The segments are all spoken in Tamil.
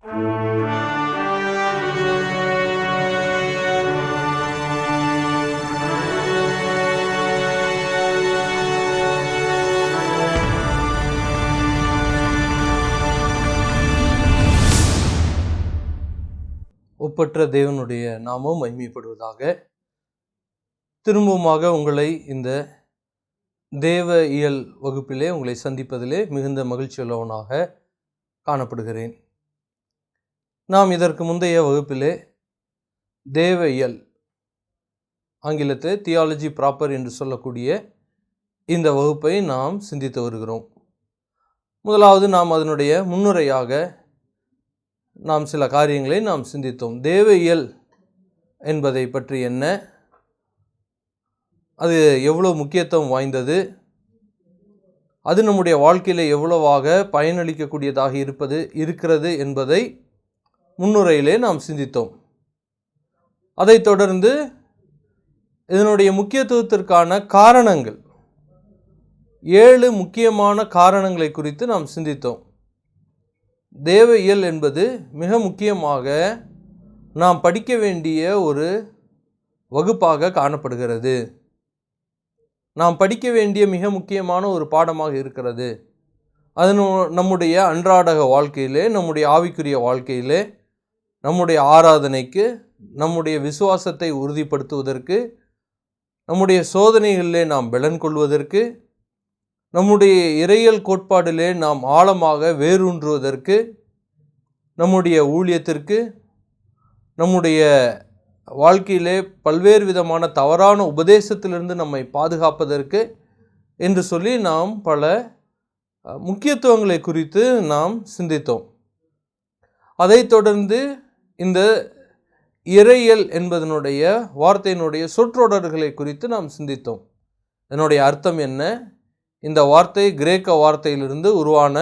ஒப்பற்ற தேவனுடைய நாமம் மகிமைப்படுவதாக. திரும்பவுமாக உங்களை இந்த தேவ இயல் வகுப்பிலே உங்களை சந்திப்பதிலே மிகுந்த மகிழ்ச்சியுள்ளவனாக காணப்படுகிறேன். நாம் இதற்கு முந்தைய வகுப்பிலே தேவ இயல், ஆங்கிலத்தில் தியாலஜி ப்ராப்பர் என்று சொல்லக்கூடிய இந்த வகுப்பை நாம் சிந்தித்து வருகிறோம். முதலாவது நாம் அதனுடைய முன்னுரையாக நாம் சில காரியங்களை நாம் சிந்தித்தோம். தேவ இயல் என்பதை பற்றி என்ன, அது எவ்வளோ முக்கியத்துவம் வாய்ந்தது, அது நம்முடைய வாழ்க்கையில் எவ்வளவாக பயனளிக்கக்கூடியதாக இருக்கிறது என்பதை முன்னுரையிலே நாம் சிந்தித்தோம். அதைத் தொடர்ந்து இதனுடைய முக்கியத்துவத்திற்கான காரணங்கள், 7 முக்கியமான காரணங்களை குறித்து நாம் சிந்தித்தோம். தேவ இயல் என்பது மிக முக்கியமாக நாம் படிக்க வேண்டிய ஒரு வகுப்பாக காணப்படுகிறது. நாம் படிக்க வேண்டிய மிக முக்கியமான ஒரு பாடமாக இருக்கிறது. அது நம்முடைய அன்றாட வாழ்க்கையிலே, நம்முடைய ஆவிக்குரிய வாழ்க்கையிலே, நம்முடைய ஆராதனைக்கு, நம்முடைய விசுவாசத்தை உறுதிப்படுத்துவதற்கு, நம்முடைய சோதனைகளிலே நாம் பலன் கொள்வதற்கு, நம்முடைய இறையியல் கோட்பாடிலே நாம் ஆழமாக வேரூன்றுவதற்கு, நம்முடைய ஊழியத்திற்கு, நம்முடைய வாழ்க்கையிலே பல்வேறு விதமான தவறான உபதேசத்திலிருந்து நம்மை பாதுகாப்பதற்கு என்று சொல்லி நாம் பல முக்கியத்துவங்களை குறித்து நாம் சிந்தித்தோம். அதைத் தொடர்ந்து இந்த இறையியல் என்பதனுடைய வார்த்தையினுடைய சொற்றொடர்களை குறித்து நாம் சிந்தித்தோம். இதனுடைய அர்த்தம் என்ன, இந்த வார்த்தை கிரேக்க வார்த்தையிலிருந்து உருவான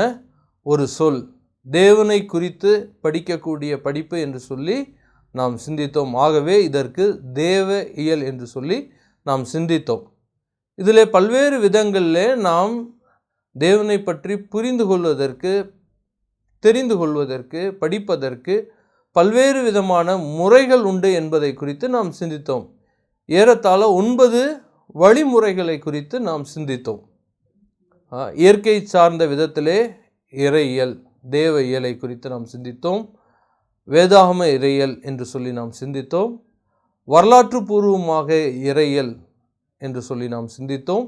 ஒரு சொல், தேவனை குறித்து படிக்கக்கூடிய படிப்பு என்று சொல்லி நாம் சிந்தித்தோம். ஆகவே இதற்கு தேவ இயல் என்று சொல்லி நாம் சிந்தித்தோம். இதில் பல்வேறு விதங்களில் நாம் தேவனை பற்றி புரிந்து கொள்வதற்கு, தெரிந்து கொள்வதற்கு, படிப்பதற்கு பல்வேறு விதமான முறைகள் உண்டு என்பதை குறித்து நாம் சிந்தித்தோம். ஏறத்தாழ 9 வழிமுறைகளை குறித்து நாம் சிந்தித்தோம். இயற்கை சார்ந்த விதத்திலே இறையியல், தேவ இயலை குறித்து நாம் சிந்தித்தோம். வேதாகம இறையியல் என்று சொல்லி நாம் சிந்தித்தோம். வரலாற்று பூர்வமாக இறையியல் என்று சொல்லி நாம் சிந்தித்தோம்.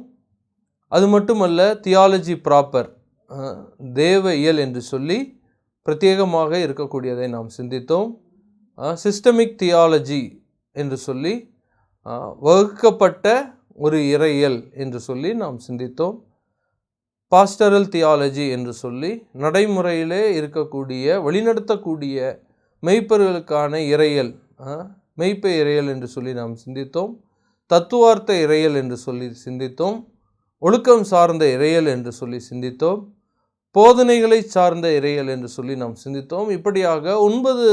அது மட்டுமல்ல, தியாலஜி ப்ராப்பர், தேவ இயல் என்று சொல்லி பிரத்யேகமாக இருக்கக்கூடியதை நாம் சிந்தித்தோம். சிஸ்டமிக் தியாலஜி என்று சொல்லி வகுக்கப்பட்ட ஒரு இறையியல் என்று சொல்லி நாம் சிந்தித்தோம். பாஸ்டரல் தியாலஜி என்று சொல்லி நடைமுறையிலே இருக்கக்கூடிய, வழிநடத்தக்கூடிய மெய்ப்பர்களுக்கான இறையியல், மெய்ப்பை இறையியல் என்று சொல்லி நாம் சிந்தித்தோம். தத்துவார்த்த இறையியல் என்று சொல்லி சிந்தித்தோம். ஒழுக்கம் சார்ந்த இறையியல் என்று சொல்லி சிந்தித்தோம். போதனைகளை சார்ந்த இறையியல் என்று சொல்லி நாம் சிந்தித்தோம். இப்படியாக 9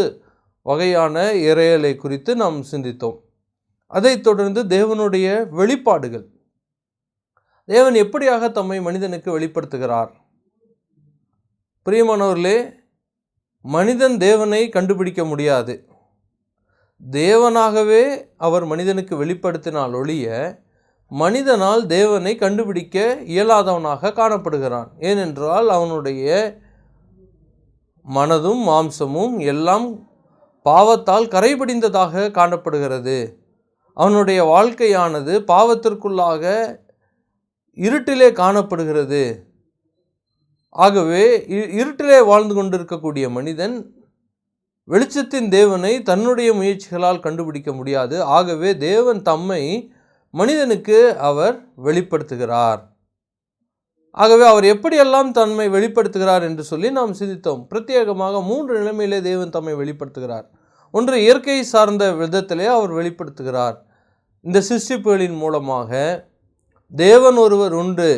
வகையான இறையியலை குறித்து நாம் சிந்தித்தோம். அதைத் தொடர்ந்து தேவனுடைய வெளிப்பாடுகள், தேவன் எப்படியாக தம்மை மனிதனுக்கு வெளிப்படுத்துகிறார். பிரியமானவர்களே, மனிதன் தேவனை கண்டுபிடிக்க முடியாது. தேவனாகவே அவர் மனிதனுக்கு வெளிப்படுத்தினால் ஒழிய மனிதனால் தேவனை கண்டுபிடிக்க இயலாதவனாக காணப்படுகிறான். ஏனென்றால் அவனுடைய மனதும் மாம்சமும் எல்லாம் பாவத்தால் கரைபடிந்ததாக காணப்படுகிறது. அவனுடைய வாழ்க்கையானது பாவத்திற்குள்ளாக இருட்டிலே காணப்படுகிறது. ஆகவே இருட்டிலே வாழ்ந்து கொண்டிருக்கக்கூடிய மனிதன் வெளிச்சத்தின் தேவனை தன்னுடைய முயற்சிகளால் கண்டுபிடிக்க முடியாது. ஆகவே தேவன் தம்மை மனிதனுக்கு அவர் வெளிப்படுத்துகிறார். ஆகவே அவர் எப்படியெல்லாம் தம்மை வெளிப்படுத்துகிறார் என்று சொல்லி நாம் சிந்தித்தோம். பிரத்யேகமாக 3 நிலைமையிலே தேவன் தம்மை வெளிப்படுத்துகிறார். ஒன்று, இயற்கை சார்ந்த விதத்திலே அவர் வெளிப்படுத்துகிறார். இந்த சிருஷ்டிப்புகளின் மூலமாக தேவன் ஒருவர் உண்டு,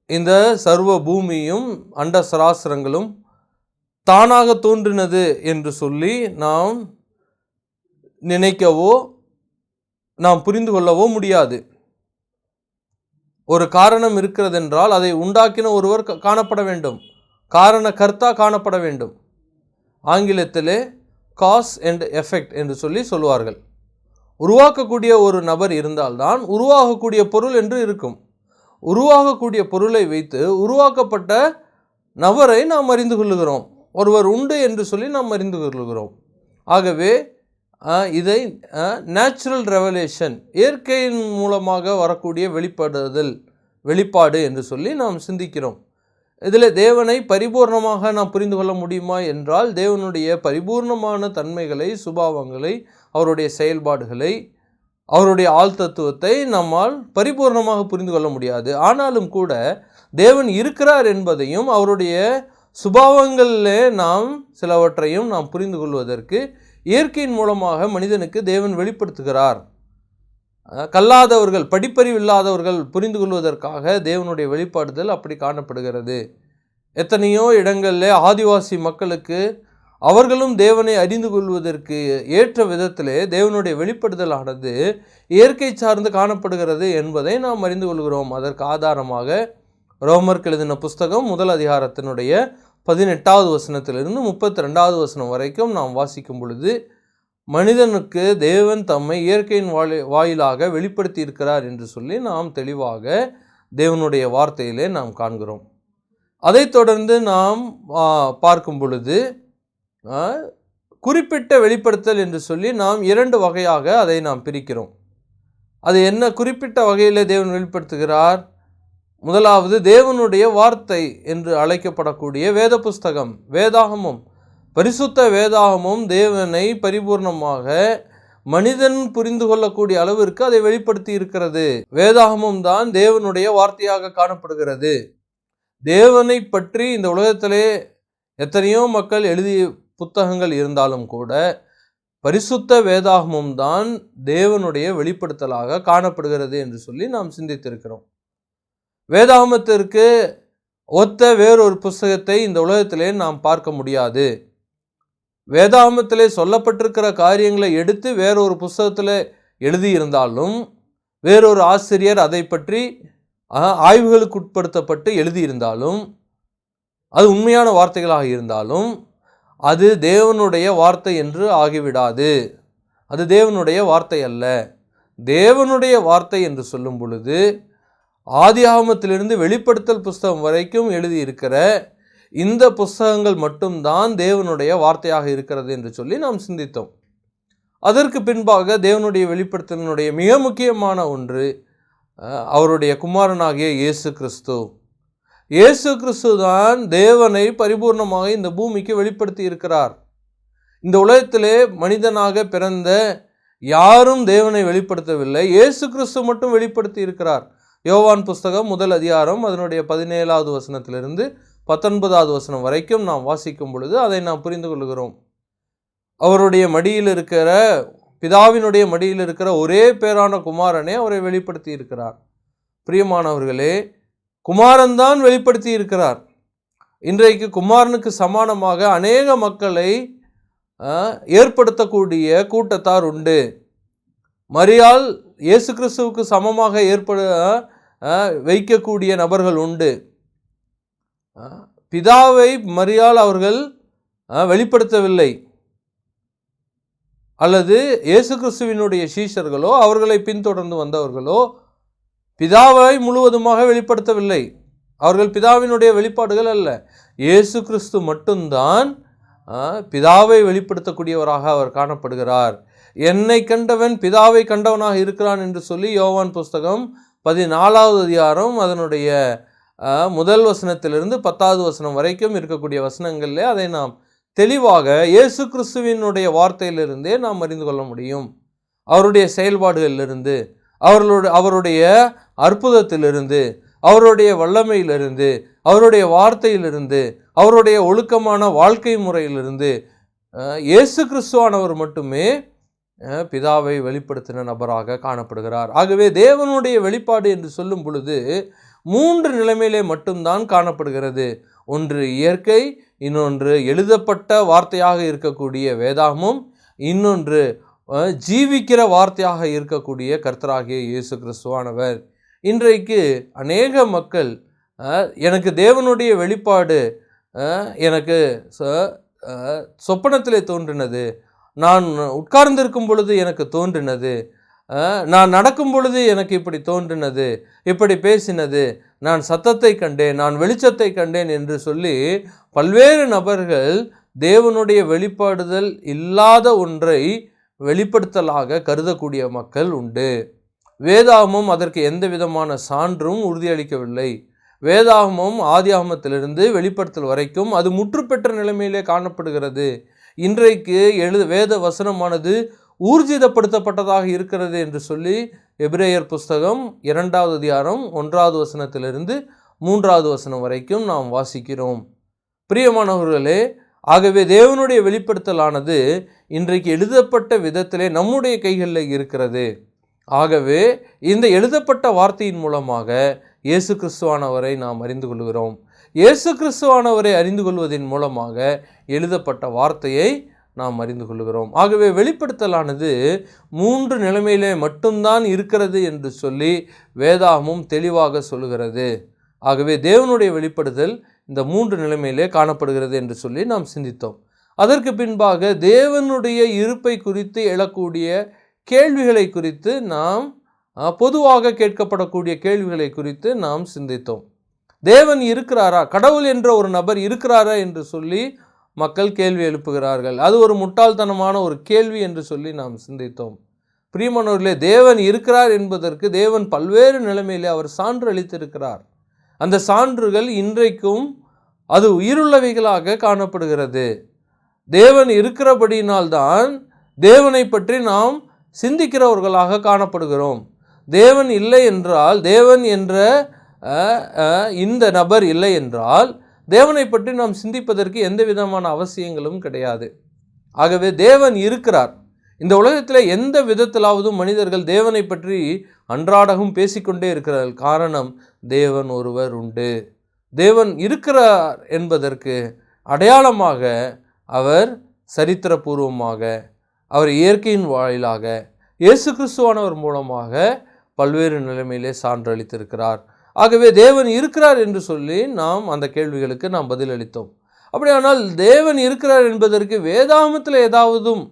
இந்த சர்வ பூமியும் அண்ட சராசரங்களும் தானாக தோன்றினது என்று சொல்லி நாம் நினைக்கவோ நாம் புரிந்து கொள்ளவோ முடியாது. ஒரு காரணம் இருக்கிறதென்றால் அதை உண்டாக்கின ஒருவர் காணப்பட வேண்டும், காரண கர்த்தா காணப்பட வேண்டும். ஆங்கிலத்திலே காஸ் அண்ட் எஃபெக்ட் என்று சொல்லுவார்கள். உருவாக்கக்கூடிய ஒரு நபர் இருந்தால்தான் உருவாகக்கூடிய பொருள் என்று இருக்கும். உருவாகக்கூடிய பொருளை வைத்து உருவாக்கப்பட்ட நபரை நாம் அறிந்து கொள்ளுகிறோம். ஒருவர் உண்டு என்று சொல்லி நாம் அறிந்து கொள்ளுகிறோம். ஆகவே இதை நேச்சுரல் ரெவலேஷன், இயற்கையின் மூலமாக வரக்கூடிய வெளிப்பாடு என்று சொல்லி நாம் சிந்திக்கிறோம். இதில் தேவனை பரிபூர்ணமாக நாம் புரிந்து கொள்ள முடியுமா என்றால், தேவனுடைய பரிபூர்ணமான தன்மைகளை, சுபாவங்களை, அவருடைய செயல்பாடுகளை, அவருடைய ஆழ்தத்துவத்தை நம்மால் பரிபூர்ணமாக புரிந்து கொள்ள முடியாது. ஆனாலும் கூட தேவன் இருக்கிறார் என்பதையும் அவருடைய சுபாவங்களிலே நாம் சிலவற்றையும் நாம் புரிந்து கொள்வதற்கு இயற்கையின் மூலமாக மனிதனுக்கு தேவன் வெளிப்படுத்துகிறார். கல்லாதவர்கள், படிப்பறிவு இல்லாதவர்கள் புரிந்து கொள்வதற்காக தேவனுடைய வெளிப்பாடுதல் அப்படி காணப்படுகிறது. எத்தனையோ இடங்களில் ஆதிவாசி மக்களுக்கு அவர்களும் தேவனை அறிந்து கொள்வதற்கு ஏற்ற விதத்திலே தேவனுடைய வெளிப்படுதலானது இயற்கை சார்ந்து காணப்படுகிறது என்பதை நாம் அறிந்து கொள்கிறோம். அதற்கு ஆதாரமாக ரோமருக்கு எழுதின புஸ்தகம் 1 அதிகாரத்தினுடைய 18வது வசனத்திலிருந்து 32வது வசனம் வரைக்கும் நாம் வாசிக்கும் பொழுது, மனிதனுக்கு தேவன் தம்மை இயற்கையின் வாயிலாக வெளிப்படுத்தி இருக்கிறார் என்று சொல்லி நாம் தெளிவாக தேவனுடைய வார்த்தையிலே நாம் காண்கிறோம். அதைத் தொடர்ந்து நாம் பார்க்கும் பொழுது குறிப்பிட்ட வெளிப்படுத்தல் என்று சொல்லி நாம் 2 வகையாக அதை நாம் பிரிக்கிறோம். அது என்ன குறிப்பிட்ட வகையில் தேவன் வெளிப்படுத்துகிறார்? முதலாவது, தேவனுடைய வார்த்தை என்று அழைக்கப்படக்கூடிய வேத புஸ்தகம், வேதாகமம், பரிசுத்த வேதாகமம் தேவனை பரிபூர்ணமாக மனிதன் புரிந்து கொள்ளக்கூடிய அளவிற்கு அதை வெளிப்படுத்தி இருக்கிறது. வேதாகமம் தான் தேவனுடைய வார்த்தையாக காணப்படுகிறது. தேவனை பற்றி இந்த உலகத்திலே எத்தனையோ மக்கள் எழுதிய புத்தகங்கள் இருந்தாலும் கூட பரிசுத்த வேதாகமம் தான் தேவனுடைய வெளிப்படுத்தலாக காணப்படுகிறது என்று சொல்லி நாம் சிந்தித்திருக்கிறோம். வேதாகமத்திற்கு ஒத்த வேறொரு புஸ்தகத்தை இந்த உலகத்திலே நாம் பார்க்க முடியாது. வேதாகமத்திலே சொல்லப்பட்டிருக்கிற காரியங்களை எடுத்து வேறொரு புஸ்தகத்தில் எழுதியிருந்தாலும், வேறொரு ஆசிரியர் அதை பற்றி ஆய்வுகளுக்கு உட்படுத்தப்பட்டு எழுதியிருந்தாலும், அது உண்மையான வார்த்தைகளாக இருந்தாலும் அது தேவனுடைய வார்த்தை என்று ஆகிவிடாது. அது தேவனுடைய வார்த்தை அல்ல. தேவனுடைய வார்த்தை என்று சொல்லும் பொழுது ஆதியாகமத்திலிருந்து வெளிப்படுத்தல் புஸ்தகம் வரைக்கும் எழுதியிருக்கிற இந்த புஸ்தகங்கள் மட்டும்தான் தேவனுடைய வார்த்தையாக இருக்கிறது என்று சொல்லி நாம் சிந்தித்தோம். அதற்கு பின்பாக தேவனுடைய வெளிப்படுத்தலினுடைய மிக முக்கியமான ஒன்று அவருடைய குமாரனாகிய இயேசு கிறிஸ்து. இயேசு கிறிஸ்து தான் தேவனை பரிபூர்ணமாக இந்த பூமிக்கு வெளிப்படுத்தி இருக்கிறார். இந்த உலகத்திலே மனிதனாக பிறந்த யாரும் தேவனை வெளிப்படுத்தவில்லை. இயேசு கிறிஸ்து மட்டும் வெளிப்படுத்தி இருக்கிறார். யோவான் புஸ்தகம் 1 அதிகாரம் அதனுடைய 17வது வசனத்திலிருந்து 19வது வசனம் வரைக்கும் நாம் வாசிக்கும் பொழுது அதை நாம் புரிந்து கொள்கிறோம். அவருடைய மடியில் இருக்கிற, பிதாவினுடைய மடியில் இருக்கிற ஒரே பேரான குமாரனே அவரை வெளிப்படுத்தி இருக்கிறார். பிரியமானவர்களே, குமாரன் தான் வெளிப்படுத்தி இருக்கிறார். இன்றைக்கு குமாரனுக்கு சமானமாக அநேக மக்களை ஏற்படுத்தக்கூடிய கூட்டத்தார் உண்டு. மரியாள் இயேசு கிறிஸ்துவுக்கு சமமாக வைக்கக்கூடிய நபர்கள் உண்டு. பிதாவை மரியாள் அவர்கள் வெளிப்படுத்தவில்லை, அல்லது இயேசு கிறிஸ்துவினுடைய சீஷர்களோ அவர்களை பின்தொடர்ந்து வந்தவர்களோ பிதாவை முழுவதுமாக வெளிப்படுத்தவில்லை. அவர்கள் பிதாவினுடைய வெளிப்பாடுகள் அல்ல. இயேசு கிறிஸ்து மட்டும்தான் பிதாவை வெளிப்படுத்தக்கூடியவராக அவர் காணப்படுகிறார். என்னை கண்டவன் பிதாவை கண்டவனாக இருக்கிறான் என்று சொல்லி யோவான் புஸ்தகம் 14வது அதிகாரம் அதனுடைய 1 வசனத்திலிருந்து 10வது வசனம் வரைக்கும் இருக்கக்கூடிய வசனங்களில் அதை நாம் தெளிவாக இயேசு கிறிஸ்துவினுடைய வார்த்தையிலிருந்தே நாம் அறிந்து கொள்ள முடியும். அவருடைய செயல்பாடுகளிலிருந்து, அவருடைய அற்புதத்திலிருந்து, அவருடைய வல்லமையிலிருந்து, அவருடைய வார்த்தையிலிருந்து, அவருடைய ஒழுக்கமான வாழ்க்கை முறையிலிருந்து இயேசு கிறிஸ்துவானவர் மட்டுமே பிதாவை வெளிப்படுத்தின நபராக காணப்படுகிறார். ஆகவே தேவனுடைய வெளிப்பாடு என்று சொல்லும் பொழுது 3 நிலைமையிலே மட்டும்தான் காணப்படுகிறது. ஒன்று இயற்கை, இன்னொன்று எழுதப்பட்ட வார்த்தையாக இருக்கக்கூடிய வேதாகமம், இன்னொன்று ஜீவிக்கிற வார்த்தையாக இருக்கக்கூடிய கர்த்தராகிய இயேசு கிறிஸ்துவானவர். இன்றைக்கு அநேக மக்கள் எனக்கு தேவனுடைய வெளிப்பாடு எனக்கு சொப்பனத்திலே தோன்றினது, நான் உட்கார்ந்திருக்கும் பொழுது எனக்கு தோன்றினது, நான் நடக்கும் பொழுது எனக்கு இப்படி தோன்றினது, இப்படி பேசினது, நான் சத்தத்தை கண்டேன், நான் வெளிச்சத்தை கண்டேன் என்று சொல்லி பல்வேறு நபர்கள் தேவனுடைய வெளிப்பாடுதல் இல்லாத ஒன்றை வெளிப்படுத்தலாக கருதக்கூடிய மக்கள் உண்டு. வேதாகமம் அதற்கு எந்த விதமான சான்றும் உறுதியளிக்கவில்லை. வேதாகமம் ஆதியாகமத்திலிருந்து வெளிப்படுத்தல் வரைக்கும் அது முற்றுப்பெற்ற நிலைமையிலே காணப்படுகிறது. இன்றைக்கு வேத வசனமானது ஊர்ஜிதப்படுத்தப்பட்டதாக இருக்கிறது என்று சொல்லி எபிரேயர் புஸ்தகம் 2வது அதிகாரம் 1வது வசனத்திலிருந்து 3வது வசனம் வரைக்கும் நாம் வாசிக்கிறோம். பிரியமானவர்களே, ஆகவே தேவனுடைய வெளிப்படுத்தலானது இன்றைக்கு எழுதப்பட்ட விதத்திலே நம்முடைய கைகளில் இருக்கிறது. ஆகவே இந்த எழுதப்பட்ட வார்த்தையின் மூலமாக இயேசு கிறிஸ்துவானவரை நாம் அறிந்து கொள்கிறோம். இயேசு கிறிஸ்துவானவரை அறிந்து கொள்வதன் மூலமாக எழுதப்பட்ட வார்த்தையை நாம் அறிந்து கொள்கிறோம். ஆகவே வெளிப்படுத்தலானது 3 நிலைமையிலே மட்டும்தான் இருக்கிறது என்று சொல்லி வேதாகமும் தெளிவாக சொல்லுகிறது. ஆகவே தேவனுடைய வெளிப்படுதல் இந்த 3 நிலைமையிலே காணப்படுகிறது என்று சொல்லி நாம் சிந்தித்தோம். அதற்கு பின்பாக தேவனுடைய இருப்பை குறித்து எழக்கூடிய கேள்விகளை குறித்து நாம் பொதுவாக கேட்கப்படக்கூடிய கேள்விகளை குறித்து நாம் சிந்தித்தோம். தேவன் இருக்கிறாரா, கடவுள் என்ற ஒரு நபர் இருக்கிறாரா என்று சொல்லி மக்கள் கேள்வி எழுப்புகிறார்கள். அது ஒரு முட்டாள்தனமான ஒரு கேள்வி என்று சொல்லி நாம் சிந்தித்தோம். பிரியமானவர்களே, தேவன் இருக்கிறார் என்பதற்கு தேவன் பல்வேறு நிலைமையிலே அவர் சான்று அளித்திருக்கிறார். அந்த சான்றுகள் இன்றைக்கும் அது உயிருள்ளவைகளாக காணப்படுகிறது. தேவன் இருக்கிறபடியினால்தான் தேவனை பற்றி நாம் சிந்திக்கிறவர்களாக காணப்படுகிறோம். தேவன் இல்லை என்றால், தேவன் என்ற இந்த நபர் இல்லை என்றால் தேவனை பற்றி நாம் சிந்திப்பதற்கு எந்த விதமான அவசியங்களும் கிடையாது. ஆகவே தேவன் இருக்கிறார். இந்த உலகத்தில் எந்த விதத்திலாவது மனிதர்கள் தேவனை பற்றி அன்றாடகம் பேசிக்கொண்டே இருக்கிறார்கள். காரணம், தேவன் ஒருவர் உண்டு. தேவன் இருக்கிறார் என்பதற்கு அடையாளமாக அவர் சரித்திரபூர்வமாக, அவர் இயற்கையின் வாயிலாக, இயேசு கிறிஸ்துவானவர் மூலமாக பல்வேறு நிலைமையிலே சான்றளித்திருக்கிறார். ஆகவே தேவன் இருக்கிறார் என்று சொல்லி நாம் அந்த கேள்விகளுக்கு நாம் பதிலளித்தோம். அப்படியானால் தேவன் இருக்கிறார் என்பதற்கு வேதாகமத்தில் ஏதாவதும்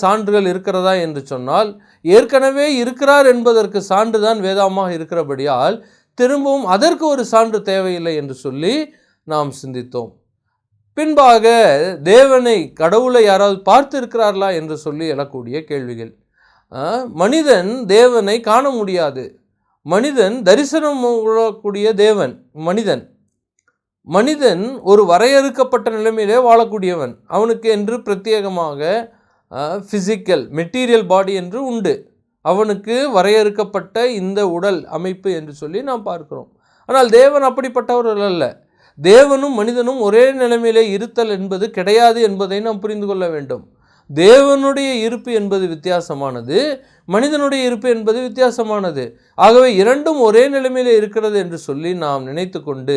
சான்றுகள் இருக்கிறதா என்று சொன்னால், ஏற்கனவே இருக்கிறார் என்பதற்கு சான்றுதான் வேதாகமாக இருக்கிறபடியால் திரும்பவும் அதற்கு ஒரு சான்று தேவையில்லை என்று சொல்லி நாம் சிந்தித்தோம். பின்பாக தேவனை, கடவுளை யாராவது பார்த்து இருக்கிறார்களா என்று சொல்லி எழக்கூடிய கேள்விகள். மனிதன் தேவனை காண முடியாது. மனிதன் தரிசனம் கொள்ளக்கூடிய தேவன் மனிதன் ஒரு வரையறுக்கப்பட்ட நிலைமையிலே வாழக்கூடியவன். அவனுக்கு என்று பிரத்யேகமாக ஃபிசிக்கல் மெட்டீரியல் பாடி என்று உண்டு. அவனுக்கு வரையறுக்கப்பட்ட இந்த உடல் அமைப்பு என்று சொல்லி நாம் பார்க்கிறோம். ஆனால் தேவன் அப்படிப்பட்டவர்கள் அல்ல. தேவனும் மனிதனும் ஒரே நிலைமையிலே இருத்தல் என்பது கிடையாது என்பதை நாம் புரிந்து கொள்ள வேண்டும். தேவனுடைய இருப்பு என்பது வித்தியாசமானது, மனிதனுடைய இருப்பு என்பது வித்தியாசமானது. ஆகவே இரண்டும் ஒரே நிலைமையிலே இருக்கிறது என்று சொல்லி நாம் நினைத்து கொண்டு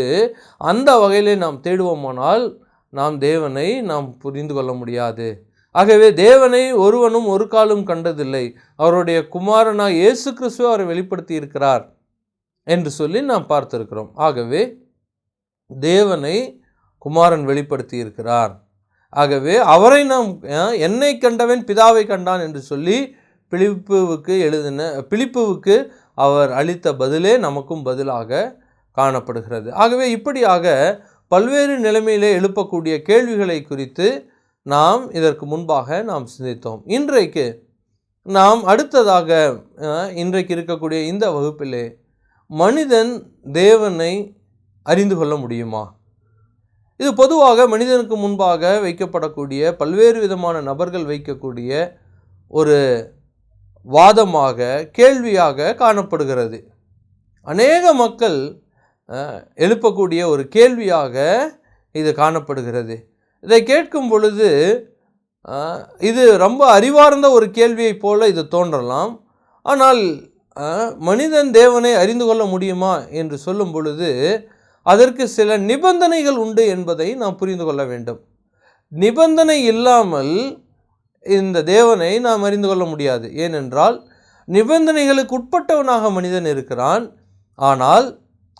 அந்த வகையிலே நாம் தேடுவோமானால் நாம் தேவனை நாம் புரிந்து கொள்ள முடியாது. ஆகவே தேவனை ஒருவனும் ஒரு காலும் கண்டதில்லை, அவருடைய குமாரனாய் இயேசு கிறிஸ்துவை அவரை வெளிப்படுத்தி இருக்கிறார் என்று சொல்லி நாம் பார்த்திருக்கிறோம். ஆகவே தேவனை குமாரன் வெளிப்படுத்தி இருக்கிறார். ஆகவே அவரை நாம் என்னை கண்டவன் பிதாவை கண்டான் என்று சொல்லி பிலிப்புவுக்கு அவர் அளித்த பதிலே நமக்கும் பதிலாக காணப்படுகிறது. ஆகவே இப்படியாக பல்வேறு நிலைமையிலே எழுப்பக்கூடிய கேள்விகளை குறித்து நாம் இதற்கு முன்பாக நாம் சிந்தித்தோம். இன்றைக்கு நாம் அடுத்ததாக இன்றைக்கு இருக்கக்கூடிய இந்த வகுப்பிலே மனிதன் தேவனை அறிந்து கொள்ள முடியுமா? இது பொதுவாக மனிதனுக்கு முன்பாக வைக்கப்படக்கூடிய பல்வேறு விதமான நபர்கள் வைக்கக்கூடிய ஒரு வாதமாக, கேள்வியாக காணப்படுகிறது. அநேக மக்கள் எழுப்பக்கூடிய ஒரு கேள்வியாக இது காணப்படுகிறது. இதை கேட்கும் பொழுது இது ரொம்ப அறிவார்ந்த ஒரு கேள்வியைப் போல இது தோன்றலாம். ஆனால் மனிதன் தேவனை அறிந்து கொள்ள முடியுமா என்று சொல்லும் பொழுது அதற்கு சில நிபந்தனைகள் உண்டு என்பதை நாம் புரிந்து கொள்ள வேண்டும். நிபந்தனை இல்லாமல் இந்த தேவனை நாம் அறிந்து கொள்ள முடியாது. ஏனென்றால் நிபந்தனைகளுக்கு உட்பட்டவனாக மனிதன் இருக்கிறான். ஆனால்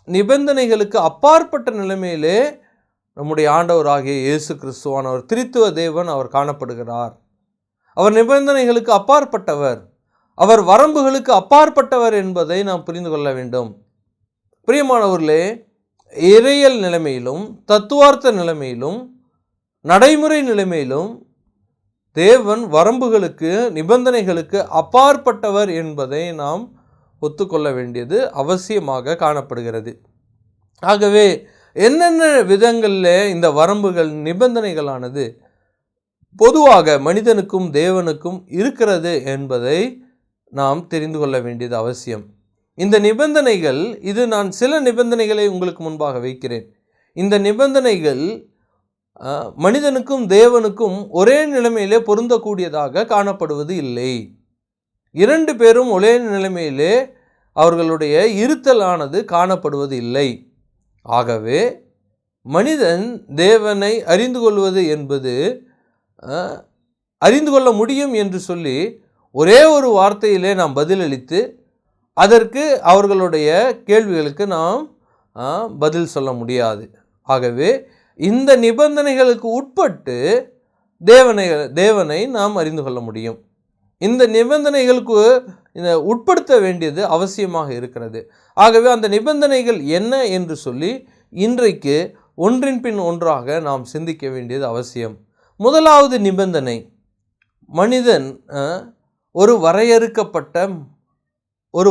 நிபந்தனைகளுக்கு அப்பாற்பட்ட நிலைமையிலே நம்முடைய ஆண்டவராகிய இயேசு கிறிஸ்துவானவர் திரித்துவ தேவன் அவர் காணப்படுகிறார். அவர் நிபந்தனைகளுக்கு அப்பாற்பட்டவர், அவர் வரம்புகளுக்கு அப்பாற்பட்டவர் என்பதை நாம் புரிந்து கொள்ள வேண்டும். பிரியமானவர்களே, இறையியல் நிலைமையிலும் தத்துவார்த்த நிலைமையிலும் நடைமுறை நிலைமையிலும் தேவன் வரம்புகளுக்கு நிபந்தனைகளுக்கு அப்பாற்பட்டவர் என்பதை நாம் ஒத்துக்கொள்ள வேண்டியது அவசியமாக காணப்படுகிறது. ஆகவே என்னென்ன விதங்களில் இந்த வரம்புகள் நிபந்தனைகளானது பொதுவாக மனிதனுக்கும் தேவனுக்கும் இருக்கிறது என்பதை நாம் தெரிந்து கொள்ள வேண்டியது அவசியம். இந்த நிபந்தனைகள், இது நான் சில நிபந்தனைகளை உங்களுக்கு முன்பாக வைக்கிறேன். இந்த நிபந்தனைகள் மனிதனுக்கும் தேவனுக்கும் ஒரே நிலைமையிலே பொருந்தக்கூடியதாக காணப்படுவது இல்லை. இரண்டு பேரும் ஒரே நிலைமையிலே அவர்களுடைய இருத்தலானது காணப்படுவது இல்லை. ஆகவே மனிதன் தேவனை அறிந்து கொள்வது என்பது அறிந்து கொள்ள முடியும் என்று சொல்லி ஒரே ஒரு வார்த்தையிலே நாம் பதிலளித்து அதற்கு அவர்களுடைய கேள்விகளுக்கு நாம் பதில் சொல்ல முடியாது. ஆகவே இந்த நிபந்தனைகளுக்கு உட்பட்டு தேவனை நாம் அறிந்து கொள்ள முடியும். இந்த நிபந்தனைகளுக்கு உட்படுத்த வேண்டியது அவசியமாக இருக்கிறது. ஆகவே அந்த நிபந்தனைகள் என்ன என்று சொல்லி இன்றைக்கு ஒன்றின் பின் ஒன்றாக நாம் சிந்திக்க வேண்டியது அவசியம். முதலாவது நிபந்தனை, மனிதன் ஒரு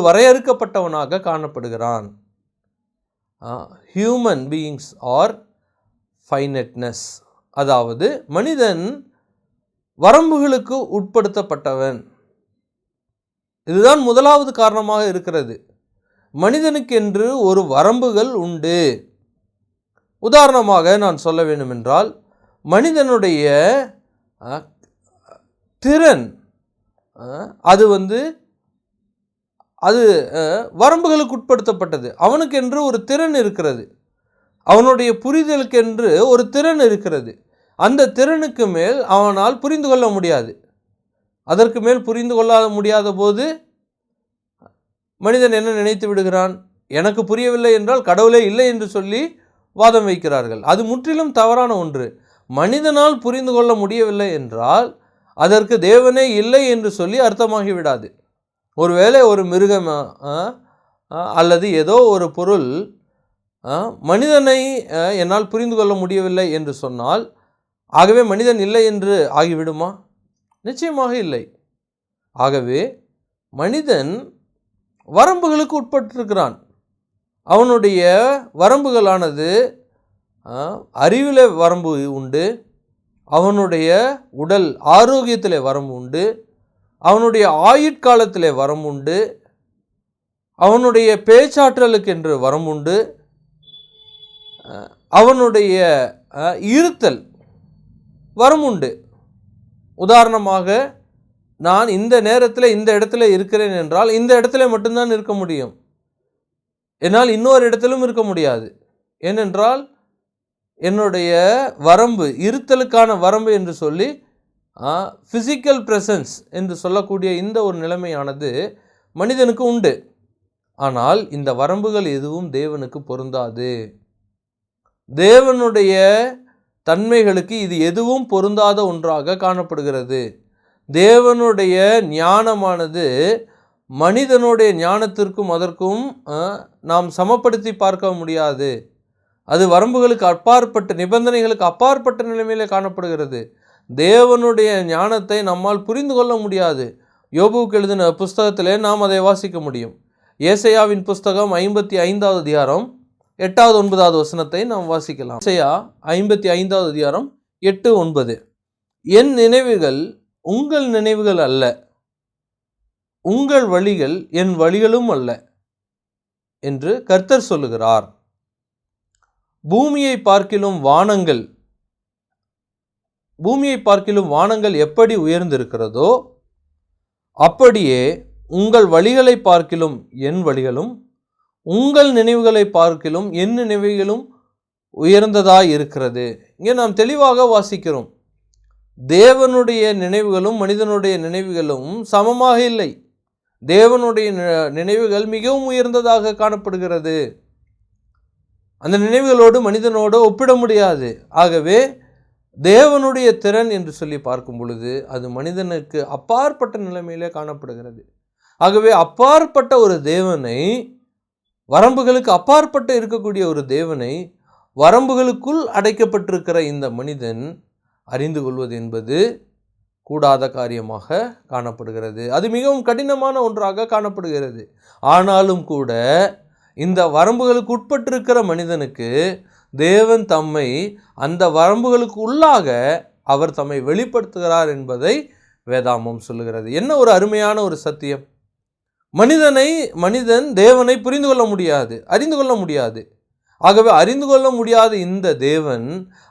வரையறுக்கப்பட்டவனாக காணப்படுகிறான். ஹியூமன் பீயிங்ஸ் ஆர் ஃபைனட்னஸ், அதாவது மனிதன் வரம்புகளுக்கு உட்படுத்தப்பட்டவன். இதுதான் முதலாவது காரணமாக இருக்கிறது. மனிதனுக்கென்று ஒரு வரம்புகள் உண்டு. உதாரணமாக நான் சொல்ல வேண்டுமென்றால், மனிதனுடைய திறன் அது வரம்புகளுக்கு உட்படுத்தப்பட்டது. அவனுக்கென்று ஒரு திறன் இருக்கிறது, அவனுடைய புரிதலுக்கென்று ஒரு திறன் இருக்கிறது. அந்த திறனுக்கு மேல் அவனால் புரிந்து கொள்ள முடியாது. அதற்கு மேல் புரிந்து கொள்ள முடியாத போது மனிதன் என்ன நினைத்து விடுகிறான்? எனக்கு புரியவில்லை என்றால் கடவுளே இல்லை என்று சொல்லி வாதம் வைக்கிறார்கள். அது முற்றிலும் தவறான ஒன்று. மனிதனால் புரிந்து கொள்ள முடியவில்லை என்றால் அதற்கு தேவனே இல்லை என்று சொல்லி அர்த்தமாகிவிடாது. ஒருவேளை ஒரு மிருகம் அல்லது ஏதோ ஒரு பொருள் மனிதனை என்னால் புரிந்து கொள்ள முடியவில்லை என்று சொன்னால் ஆகவே மனிதன் இல்லை என்று ஆகிவிடுமா? நிச்சயமாக இல்லை. ஆகவே மனிதன் வரம்புகளுக்கு உட்பட்டிருக்கிறான். அவனுடைய வரம்புகளானது அறிவில் வரம்பு உண்டு, அவனுடைய உடல் ஆரோக்கியத்தில் வரம்பு உண்டு, அவனுடைய ஆயுட்காலத்தில் வரம்பு உண்டு, அவனுடைய பேச்சாற்றலுக்கு என்று வரம்புண்டு, அவனுடைய இருத்தல் வரம்புண்டு. உதாரணமாக, நான் இந்த நேரத்தில் இந்த இடத்துல இருக்கிறேன் என்றால் இந்த இடத்துல மட்டும்தான் இருக்க முடியும், என்னால் இன்னொரு இடத்திலும் இருக்க முடியாது. ஏனென்றால் என்னுடைய வரம்பு, இருத்தலுக்கான வரம்பு என்று சொல்லி ஃபிசிக்கல் ப்ரெசன்ஸ் என்று சொல்லக்கூடிய இந்த ஒரு நிலைமையானது மனிதனுக்கு உண்டு. ஆனால் இந்த வரம்புகள் எதுவும் தேவனுக்கு பொருந்தாது. தேவனுடைய தன்மைகளுக்கு இது எதுவும் பொருந்தாத ஒன்றாக காணப்படுகிறது. தேவனுடைய ஞானமானது மனிதனுடைய ஞானத்திற்கும் அதற்கும் நாம் சமப்படுத்தி பார்க்க முடியாது. அது வரம்புகளுக்கு அப்பாற்பட்ட, நிபந்தனைகளுக்கு அப்பாற்பட்ட நிலைமையில் காணப்படுகிறது. தேவனுடைய ஞானத்தை நம்மால் புரிந்து கொள்ள முடியாது. யோபுவுக்கு எழுதின புஸ்தகத்திலே நாம் அதை வாசிக்க முடியும். ஏசாயாவின் புஸ்தகம் 55வது அதிகாரம் 8வது 9வது வசனத்தை நாம் வாசிக்கலாம். ஏசாயா 55வது அதிகாரம் 8, 9. என் நினைவுகள் உங்கள் நினைவுகள் அல்ல, உங்கள் வழிகள் என் வழிகளும் அல்ல என்று கர்த்தர் சொல்லுகிறார். பூமியை பார்க்கிலும் வானங்கள் எப்படி உயர்ந்திருக்கிறதோ அப்படியே உங்கள் வழிகளை பார்க்கிலும் என் வழிகளும், உங்கள் நினைவுகளை பார்க்கிலும் என் நினைவுகளும் உயர்ந்ததாய் இருக்கிறது. இங்கே நாம் தெளிவாக வாசிக்கிறோம், தேவனுடைய நினைவுகளும் மனிதனுடைய நினைவுகளும் சமமாக இல்லை. தேவனுடைய நினைவுகள் மிகவும் உயர்ந்ததாக காணப்படுகிறது. அந்த நினைவுகளோடு மனிதனோடு ஒப்பிட முடியாது. ஆகவே தேவனுடைய திறன் என்று சொல்லி பார்க்கும் பொழுது அது மனிதனுக்கு அப்பாற்பட்ட நிலைமையிலே காணப்படுகிறது. ஆகவே அப்பாற்பட்ட ஒரு தேவனை, வரம்புகளுக்கு அப்பாற்பட்டு இருக்கக்கூடிய ஒரு தேவனை வரம்புகளுக்குள் அடைக்கப்பட்டிருக்கிற இந்த மனிதன் அறிந்து கொள்வது என்பது கூடாத காரியமாக காணப்படுகிறது. அது மிகவும் கடினமான ஒன்றாக காணப்படுகிறது. ஆனாலும் கூட இந்த வரம்புகளுக்கு உட்பட்டிருக்கிற மனிதனுக்கு தேவன் தம்மை அந்த வரம்புகளுக்கு உள்ளாக அவர் தம்மை வெளிப்படுத்துகிறார் என்பதை வேதாமம் சொல்லுகிறது. என்ன ஒரு அருமையான ஒரு சத்தியம்! மனிதன் தேவனை புரிந்து கொள்ள முடியாது, அறிந்து கொள்ள முடியாது. ஆகவே அறிந்து கொள்ள முடியாத இந்த தேவன்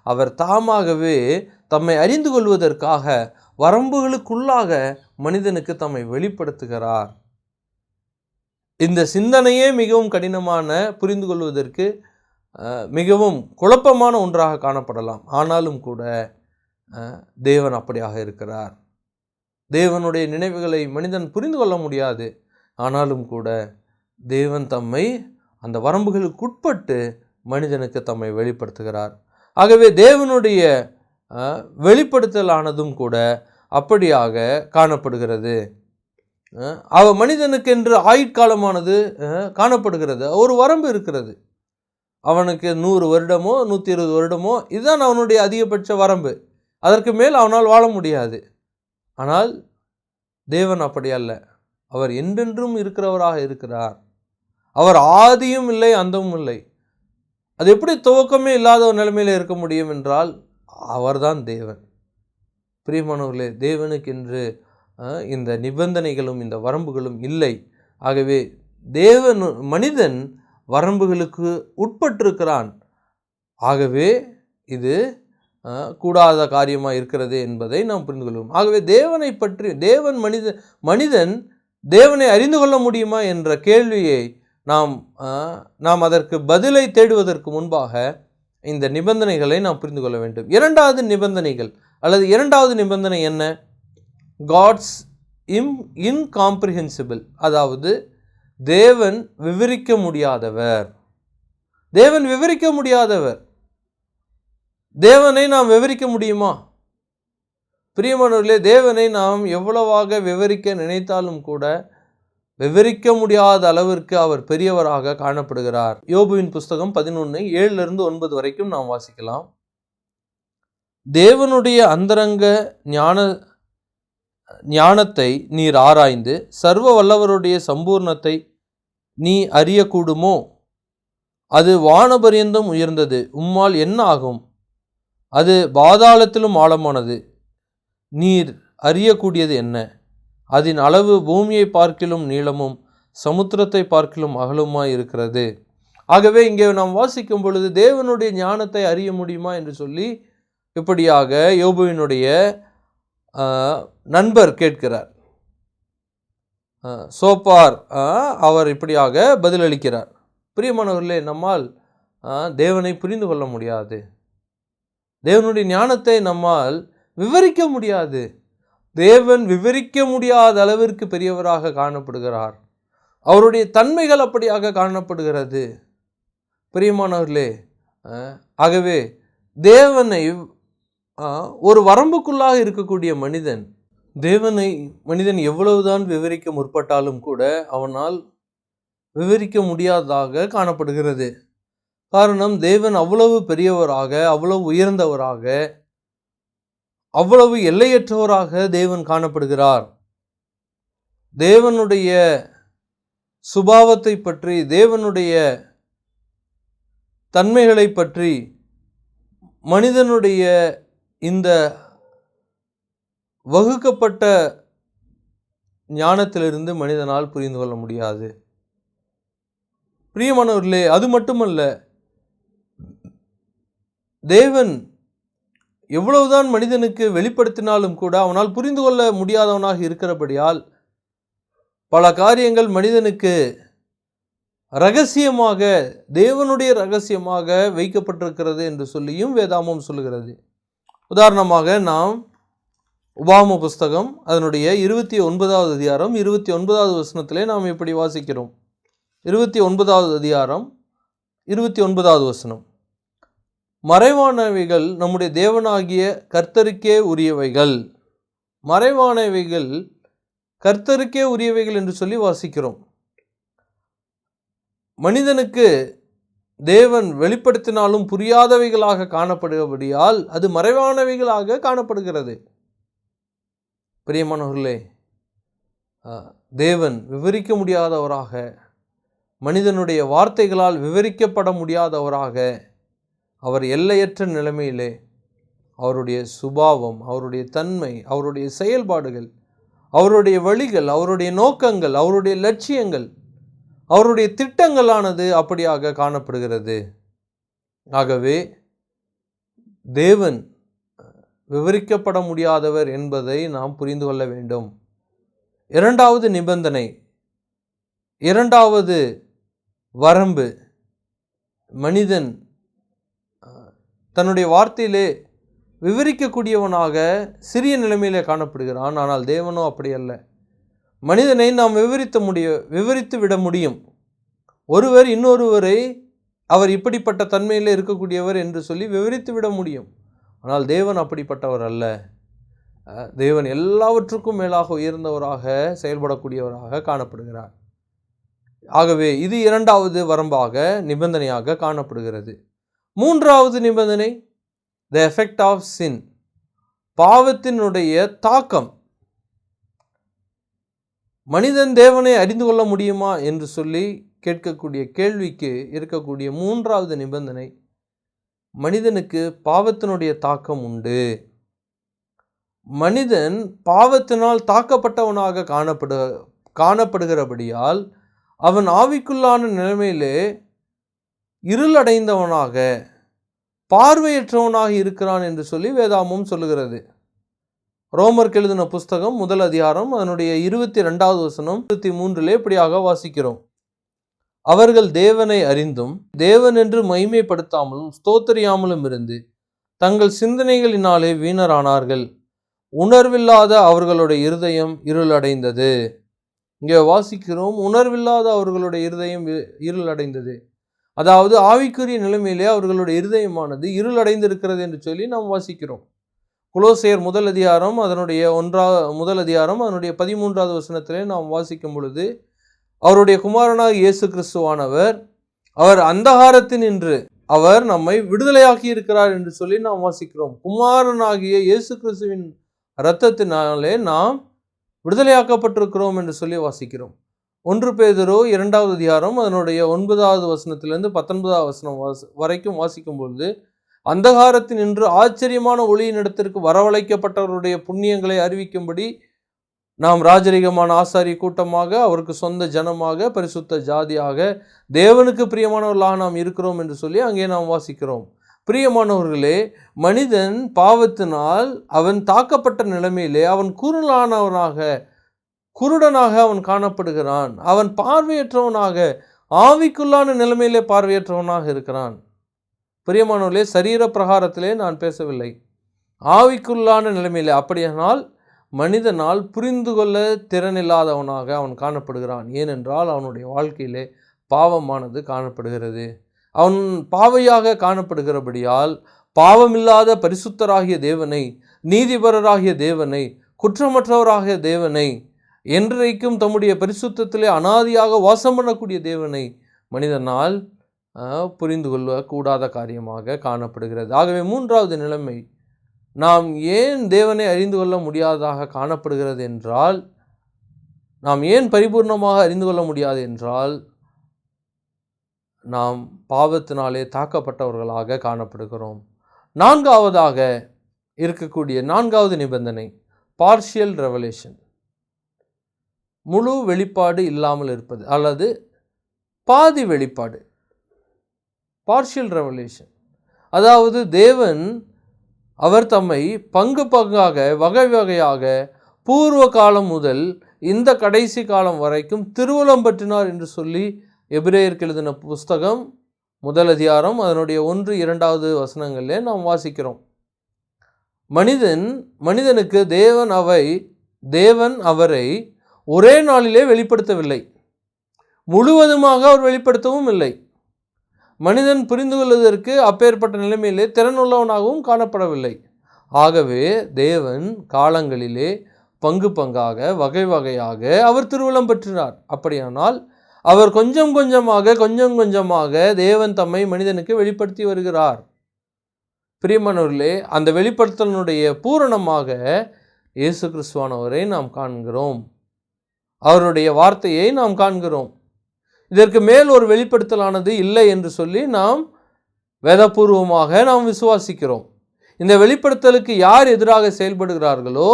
அவர் தாமாகவே தம்மை அறிந்து கொள்வதற்காக வரம்புகளுக்குள்ளாக மனிதனுக்கு தம்மை வெளிப்படுத்துகிறார். இந்த சிந்தனையே மிகவும் கடினமான, புரிந்து கொள்வதற்கு மிகவும் குழப்பமான ஒன்றாக காணப்படலாம். ஆனாலும் கூட தேவன் அப்படியாக இருக்கிறார். தேவனுடைய நினைவுகளை மனிதன் புரிந்து கொள்ள முடியாது. ஆனாலும் கூட தேவன் தம்மை அந்த வரம்புகளுக்கு உட்பட்டு மனிதனுக்கு தம்மை வெளிப்படுத்துகிறார். ஆகவே தேவனுடைய வெளிப்படுத்தலானதும் கூட அப்படியாக காணப்படுகிறது. மனிதனுக்கென்று ஆயுட்காலமானது காணப்படுகிறது. ஒரு வரம்பு இருக்கிறது. அவனுக்கு 100 வருடமோ 120 வருடமோ இதுதான் அவனுடைய அதிகபட்ச வரம்பு. அதற்கு மேல் அவனால் வாழ முடியாது. ஆனால் தேவன் அப்படி அல்ல. அவர் என்றென்றும் இருக்கிறவராக இருக்கிறார். அவர் ஆதியும் இல்லை, அந்தமும் இல்லை. அது எப்படி துவக்கமே இல்லாத ஒரு நிலைமையில் இருக்க முடியும் என்றால் அவர்தான் தேவன். பிரியமானவர்களே, தேவனுக்கென்று இந்த நிபந்தனைகளும் இந்த வரம்புகளும் இல்லை. ஆகவே மனிதன் வரம்புகளுக்கு உட்பட்டிருக்கிறான். ஆகவே இது கூடாத காரியமாக இருக்கிறது என்பதை நாம் புரிந்து கொள்வோம். ஆகவே தேவனை பற்றி மனிதன் தேவனை அறிந்து கொள்ள முடியுமா என்ற கேள்வியை நாம் அதற்கு பதிலை தேடுவதற்கு முன்பாக இந்த நிபந்தனைகளை நாம் புரிந்து கொள்ள வேண்டும். இரண்டாவது நிபந்தனை என்ன? காட்ஸ் இன்காம்ப்ரிஹென்சிபிள், அதாவது தேவன் விவரிக்க முடியாதவர். தேவன் விவரிக்க முடியாதவர். தேவனை நாம் விவரிக்க முடியுமா? பிரியமானவர்களே, தேவனை நாம் எவ்வளவாக விவரிக்க நினைத்தாலும் கூட விவரிக்க முடியாத அளவிற்கு அவர் பெரியவராக காணப்படுகிறார். யோபுவின் புஸ்தகம் 11:7-9 வரைக்கும் நாம் வாசிக்கலாம். தேவனுடைய அந்தரங்க ஞானத்தை நீர் ஆராய்ந்து சர்வ வல்லவருடைய சம்பூர்ணத்தை நீ அறியக்கூடுமோ? அது வானபரியந்தம் உயர்ந்தது, உம்மால் என்ன ஆகும்? அது பாதாளத்திலும் ஆழமானது, நீர் அறியக்கூடியது என்ன? அதன் அளவு பூமியை பார்க்கிலும் நீளமும் சமுத்திரத்தை பார்க்கிலும் அகலமாய் இருக்கிறது. ஆகவே இங்கே நாம் வாசிக்கும் பொழுது தேவனுடைய ஞானத்தை அறிய முடியுமா என்று சொல்லி இப்படியாக யோபுவினுடைய நண்பர் கேட்கிறார். சோப்பார் அவர் இப்படியாக பதிலளிக்கிறார். பிரியமானவர்களே, நம்மால் தேவனை புரிந்து கொள்ள முடியாது. தேவனுடைய ஞானத்தை நம்மால் விவரிக்க முடியாது. தேவன் விவரிக்க முடியாத அளவிற்கு பெரியவராக காணப்படுகிறார். அவருடைய தன்மைகள் அப்படியாக காணப்படுகிறது. பிரியமானவர்களே, ஆகவே தேவனை ஒரு வரம்புக்குள்ளாக இருக்கக்கூடிய மனிதன் எவ்வளவுதான் விவரிக்க முற்பட்டாலும் கூட அவனால் விவரிக்க முடியாததாக காணப்படுகிறது. காரணம், தேவன் அவ்வளவு பெரியவராக, அவ்வளவு உயர்ந்தவராக, அவ்வளவு எல்லையற்றவராக தேவன் காணப்படுகிறார். தேவனுடைய சுபாவத்தை பற்றி, தேவனுடைய தன்மைகளை பற்றி மனிதனுடைய இந்த வகுக்கப்பட்ட ஞானத்திலிருந்து மனிதனால் புரிந்து கொள்ள முடியாது. பிரியமானவர்களே, அது மட்டுமல்ல, தேவன் எவ்வளவுதான் மனிதனுக்கு வெளிப்படுத்தினாலும் கூட அவனால் புரிந்து கொள்ள முடியாதவனாக இருக்கிறபடியால் பல காரியங்கள் மனிதனுக்கு ரகசியமாக, தேவனுடைய ரகசியமாக வைக்கப்பட்டிருக்கிறது என்று சொல்லியும் வேதாமம் சொல்லுகிறது. உதாரணமாக நாம் உபாகம புஸ்தகம் அதனுடைய 29வது அதிகாரம் 29வது வசனத்திலே நாம் இப்படி வாசிக்கிறோம். 29வது அதிகாரம் 29வது வசனம். மறைவானவைகள் நம்முடைய தேவனாகிய கர்த்தருக்கே உரியவைகள். மறைவானவைகள் கர்த்தருக்கே உரியவைகள் என்று சொல்லி வாசிக்கிறோம். மனிதனுக்கு தேவன் வெளிப்படுத்தினாலும் புரியாதவைகளாக காணப்படுகிறபடியால் அது மறைவானவைகளாக காணப்படுகிறது. பிரியமானவர்களே, தேவன் விவரிக்க முடியாதவராக, மனிதனுடைய வார்த்தைகளால் விவரிக்கப்பட முடியாதவராக, அவர் எல்லையற்ற நிலைமையிலே அவருடைய சுபாவம், அவருடைய தன்மை, அவருடைய செயல்பாடுகள், அவருடைய வழிகள், அவருடைய நோக்கங்கள், அவருடைய லட்சியங்கள், அவருடைய திட்டங்களானது அப்படியாக காணப்படுகிறது. ஆகவே தேவன் விவரிக்கப்பட முடியாதவர் என்பதை நாம் புரிந்து கொள்ள வேண்டும். இரண்டாவது நிபந்தனை, இரண்டாவது வரம்பு, மனிதன் தன்னுடைய வார்த்தையிலே விவரிக்கக்கூடியவனாக சிறிய நிலைமையிலே காணப்படுகிறான். ஆனால் தேவனோ அப்படி அல்ல. மனிதனை நாம் விவரித்து விட முடியும். ஒருவர் இன்னொருவரை அவர் இப்படிப்பட்ட தன்மையில் இருக்கக்கூடியவர் என்று சொல்லி விவரித்து விட முடியும். ஆனால் தேவன் அப்படிப்பட்டவர் அல்ல. தேவன் எல்லாவற்றுக்கும் மேலாக உயர்ந்தவராக செயல்படக்கூடியவராக காணப்படுகிறார். ஆகவே இது இரண்டாவது வரம்பாக, நிபந்தனையாக காணப்படுகிறது. மூன்றாவது நிபந்தனை, த எஃபெக்ட் ஆஃப் சின், பாவத்தினுடைய தாக்கம். மனிதன் தேவனை அறிந்து கொள்ள முடியுமா என்று சொல்லி கேட்கக்கூடிய கேள்விக்கு இருக்கக்கூடிய மூன்றாவது நிபந்தனை, மனிதனுக்கு பாவத்தினுடைய தாக்கம் உண்டு. மனிதன் பாவத்தினால் தாக்கப்பட்டவனாக காணப்படுகிறபடியால் அவன் ஆவிக்குள்ளான நிலைமையிலே இருளடைந்தவனாக, பார்வையற்றவனாக இருக்கிறான் என்று சொல்லி வேதாகமம் சொல்லுகிறது. ரோமருக்கு எழுதின புஸ்தகம் 1 அதிகாரம் அதனுடைய 22வது வசனம் 23 இப்படியாக வாசிக்கிறோம். அவர்கள் தேவனை அறிந்தும் தேவன் என்று மகிமைப்படுத்தாமலும் ஸ்தோத்திரியாமலும் இருந்து தங்கள் சிந்தனைகளினாலே வீணரானார்கள். உணர்வில்லாத அவர்களுடைய இருதயம் இருளடைந்தது. இங்கே வாசிக்கிறோம், உணர்வில்லாத அவர்களுடைய இருதயம் இருளடைந்தது. அதாவது ஆவிக்குரிய நிலைமையிலே அவர்களுடைய இருதயமானது இருளடைந்திருக்கிறது என்று சொல்லி நாம் வாசிக்கிறோம். கொலோசையர் 1 அதிகாரம் அதனுடைய 1 அதிகாரம் அதனுடைய 13வது வசனத்திலே நாம் வாசிக்கும் பொழுது, அவருடைய குமாரனாக இயேசு கிறிஸ்துவானவர் அவர் அந்தகாரத்தினின்று அவர் நம்மை விடுதலையாக்கி இருக்கிறார் என்று சொல்லி நாம் வாசிக்கிறோம். குமாரனாகிய இயேசு கிறிஸ்துவின் இரத்தத்தினாலே நாம் விடுதலையாக்கப்பட்டிருக்கிறோம் என்று சொல்லி வாசிக்கிறோம். 1 பேதுரு 2வது அதிகாரம் அதனுடைய 9வது வசனத்திலிருந்து 19வது வசனம் வரைக்கும் வாசிக்கும் பொழுது, அந்தகாரத்தினின்று ஆச்சரியமான ஒளியின் இடத்திற்கு வரவழைக்கப்பட்டவருடைய புண்ணியங்களை அறிவிக்கும்படி நாம் ராஜரிகமான ஆசாரிய கூட்டமாக, அவருக்கு சொந்த ஜனமாக, பரிசுத்த ஜாதியாக, தேவனுக்கு பிரியமானவர்களாக நாம் இருக்கிறோம் என்று சொல்லி அங்கே நாம் வாசிக்கிறோம். பிரியமானவர்களே, மனிதன் பாவத்தினால் அவன் தாக்கப்பட்ட நிலைமையிலே அவன் குருடனாக அவன் காணப்படுகிறான். அவன் பார்வையற்றவனாக, ஆவிக்குள்ளான நிலைமையிலே பார்வையற்றவனாக இருக்கிறான். பிரியமானவர்களே, சரீர பிரகாரத்திலே நான் பேசவில்லை, ஆவிக்குள்ளான நிலைமையிலே. அப்படியானால் மனிதனால் புரிந்து கொள்ள திறனில்லாதவனாக அவன் காணப்படுகிறான். ஏனென்றால் அவனுடைய வாழ்க்கையிலே பாவமானது காணப்படுகிறது. அவன் பாவையாக காணப்படுகிறபடியால் பாவமில்லாத பரிசுத்தராகிய தேவனை, நீதிபரராகிய தேவனை, குற்றமற்றவராகிய தேவனை, என்றைக்கும் தம்முடைய பரிசுத்தத்திலே அனாதியாக வாசம் பண்ணக்கூடிய தேவனை மனிதனால் புரிந்து கொள்ளக்கூடாத காரியமாக காணப்படுகிறது. ஆகவே மூன்றாவது நிலைமை, நாம் ஏன் தேவனை அறிந்து கொள்ள முடியாததாக காணப்படுகிறது என்றால், நாம் ஏன் பரிபூர்ணமாக அறிந்து கொள்ள முடியாது என்றால், நாம் பாவத்தினாலே தாக்கப்பட்டவர்களாக காணப்படுகிறோம். நான்காவதாக இருக்கக்கூடிய நான்காவது நிபந்தனை, பார்ஷியல் ரெவலேஷன், முழு வெளிப்பாடு இல்லாமல் இருப்பது அல்லது பாதி வெளிப்பாடு. பார்ஷியல் ரெவலேஷன், அதாவது தேவன் அவர் தம்மை பங்கு பங்காக, வகை வகையாக, பூர்வ காலம் முதல் இந்த கடைசி காலம் வரைக்கும் திருவுளம் பற்றினார் என்று சொல்லி எபிரேயருக்கு எழுதின புஸ்தகம் 1 அதிகாரம் அதனுடைய 1-2வது வசனங்களிலே நாம் வாசிக்கிறோம். மனிதனுக்கு தேவன் அவரை ஒரே நாளிலே வெளிப்படுத்தவில்லை, முழுவதுமாக அவர் வெளிப்படுத்தவும் இல்லை. மனிதன் புரிந்து கொள்வதற்கு அப்பேற்பட்ட நிலைமையிலே திறனுள்ளவனாகவும் காணப்படவில்லை. ஆகவே தேவன் காலங்களிலே பங்கு பங்காக வகை வகையாக அவர் திருவுளம் பெற்றினார். அப்படியானால் அவர் கொஞ்சம் கொஞ்சமாக தேவன் தம்மை மனிதனுக்கு வெளிப்படுத்தி வருகிறார். பிரியமானவர்களே, அந்த வெளிப்படுத்தலினுடைய பூரணமாக இயேசு கிறிஸ்துவானவரை நாம் காண்கிறோம். அவருடைய வார்த்தையை நாம் காண்கிறோம். இதற்கு மேல் ஒரு வெளிப்படுத்தலானது இல்லை என்று சொல்லி நாம் வேதபூர்வமாக நாம் விசுவாசிக்கிறோம். இந்த வெளிப்படுத்தலுக்கு யார் எதிராக செயல்படுகிறார்களோ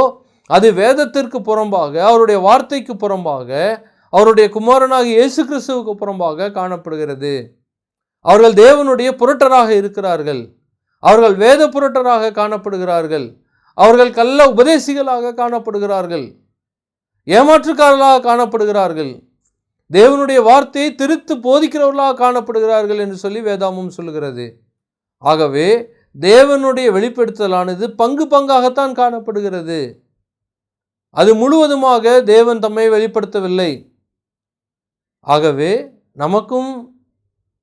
அது வேதத்திற்கு புறம்பாக, அவருடைய வார்த்தைக்கு புறம்பாக, அவருடைய குமாரனாக இயேசு கிறிஸ்துவுக்கு புறம்பாக காணப்படுகிறது. அவர்கள் தேவனுடைய புரட்டராக இருக்கிறார்கள். அவர்கள் வேத புரட்டராக காணப்படுகிறார்கள். அவர்கள் கள்ள உபதேசிகளாக காணப்படுகிறார்கள். ஏமாற்றுக்காரர்களாக காணப்படுகிறார்கள். தேவனுடைய வார்த்தையை திரித்து போதிக்கிறவர்களாக காணப்படுகிறார்கள் என்று சொல்லி வேதாமம் சொல்லுகிறது. ஆகவே தேவனுடைய வெளிப்படுத்தலானது பங்கு பங்காகத்தான் காணப்படுகிறது. அது முழுவதுமாக தேவன் தம்மை வெளிப்படுத்தவில்லை. ஆகவே நமக்கும்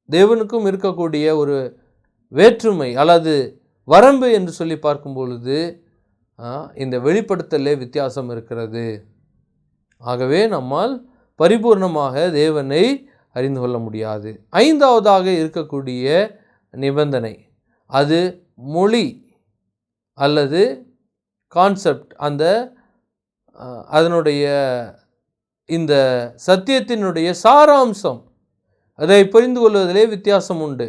தேவனுக்கும் இருக்கக்கூடிய ஒரு வேற்றுமை அல்லது வரம்பு என்று சொல்லி பார்க்கும் பொழுது இந்த வெளிப்படுத்தலே வித்தியாசம் இருக்கிறது. ஆகவே நம்மால் பரிபூர்ணமாக தேவனை அறிந்து கொள்ள முடியாது. ஐந்தாவதாக இருக்கக்கூடிய நிபந்தனை, அது மொழி அல்லது கான்செப்ட். அதனுடைய இந்த சத்தியத்தினுடைய சாராம்சம், அதை புரிந்து கொள்வதிலே வித்தியாசம் உண்டு.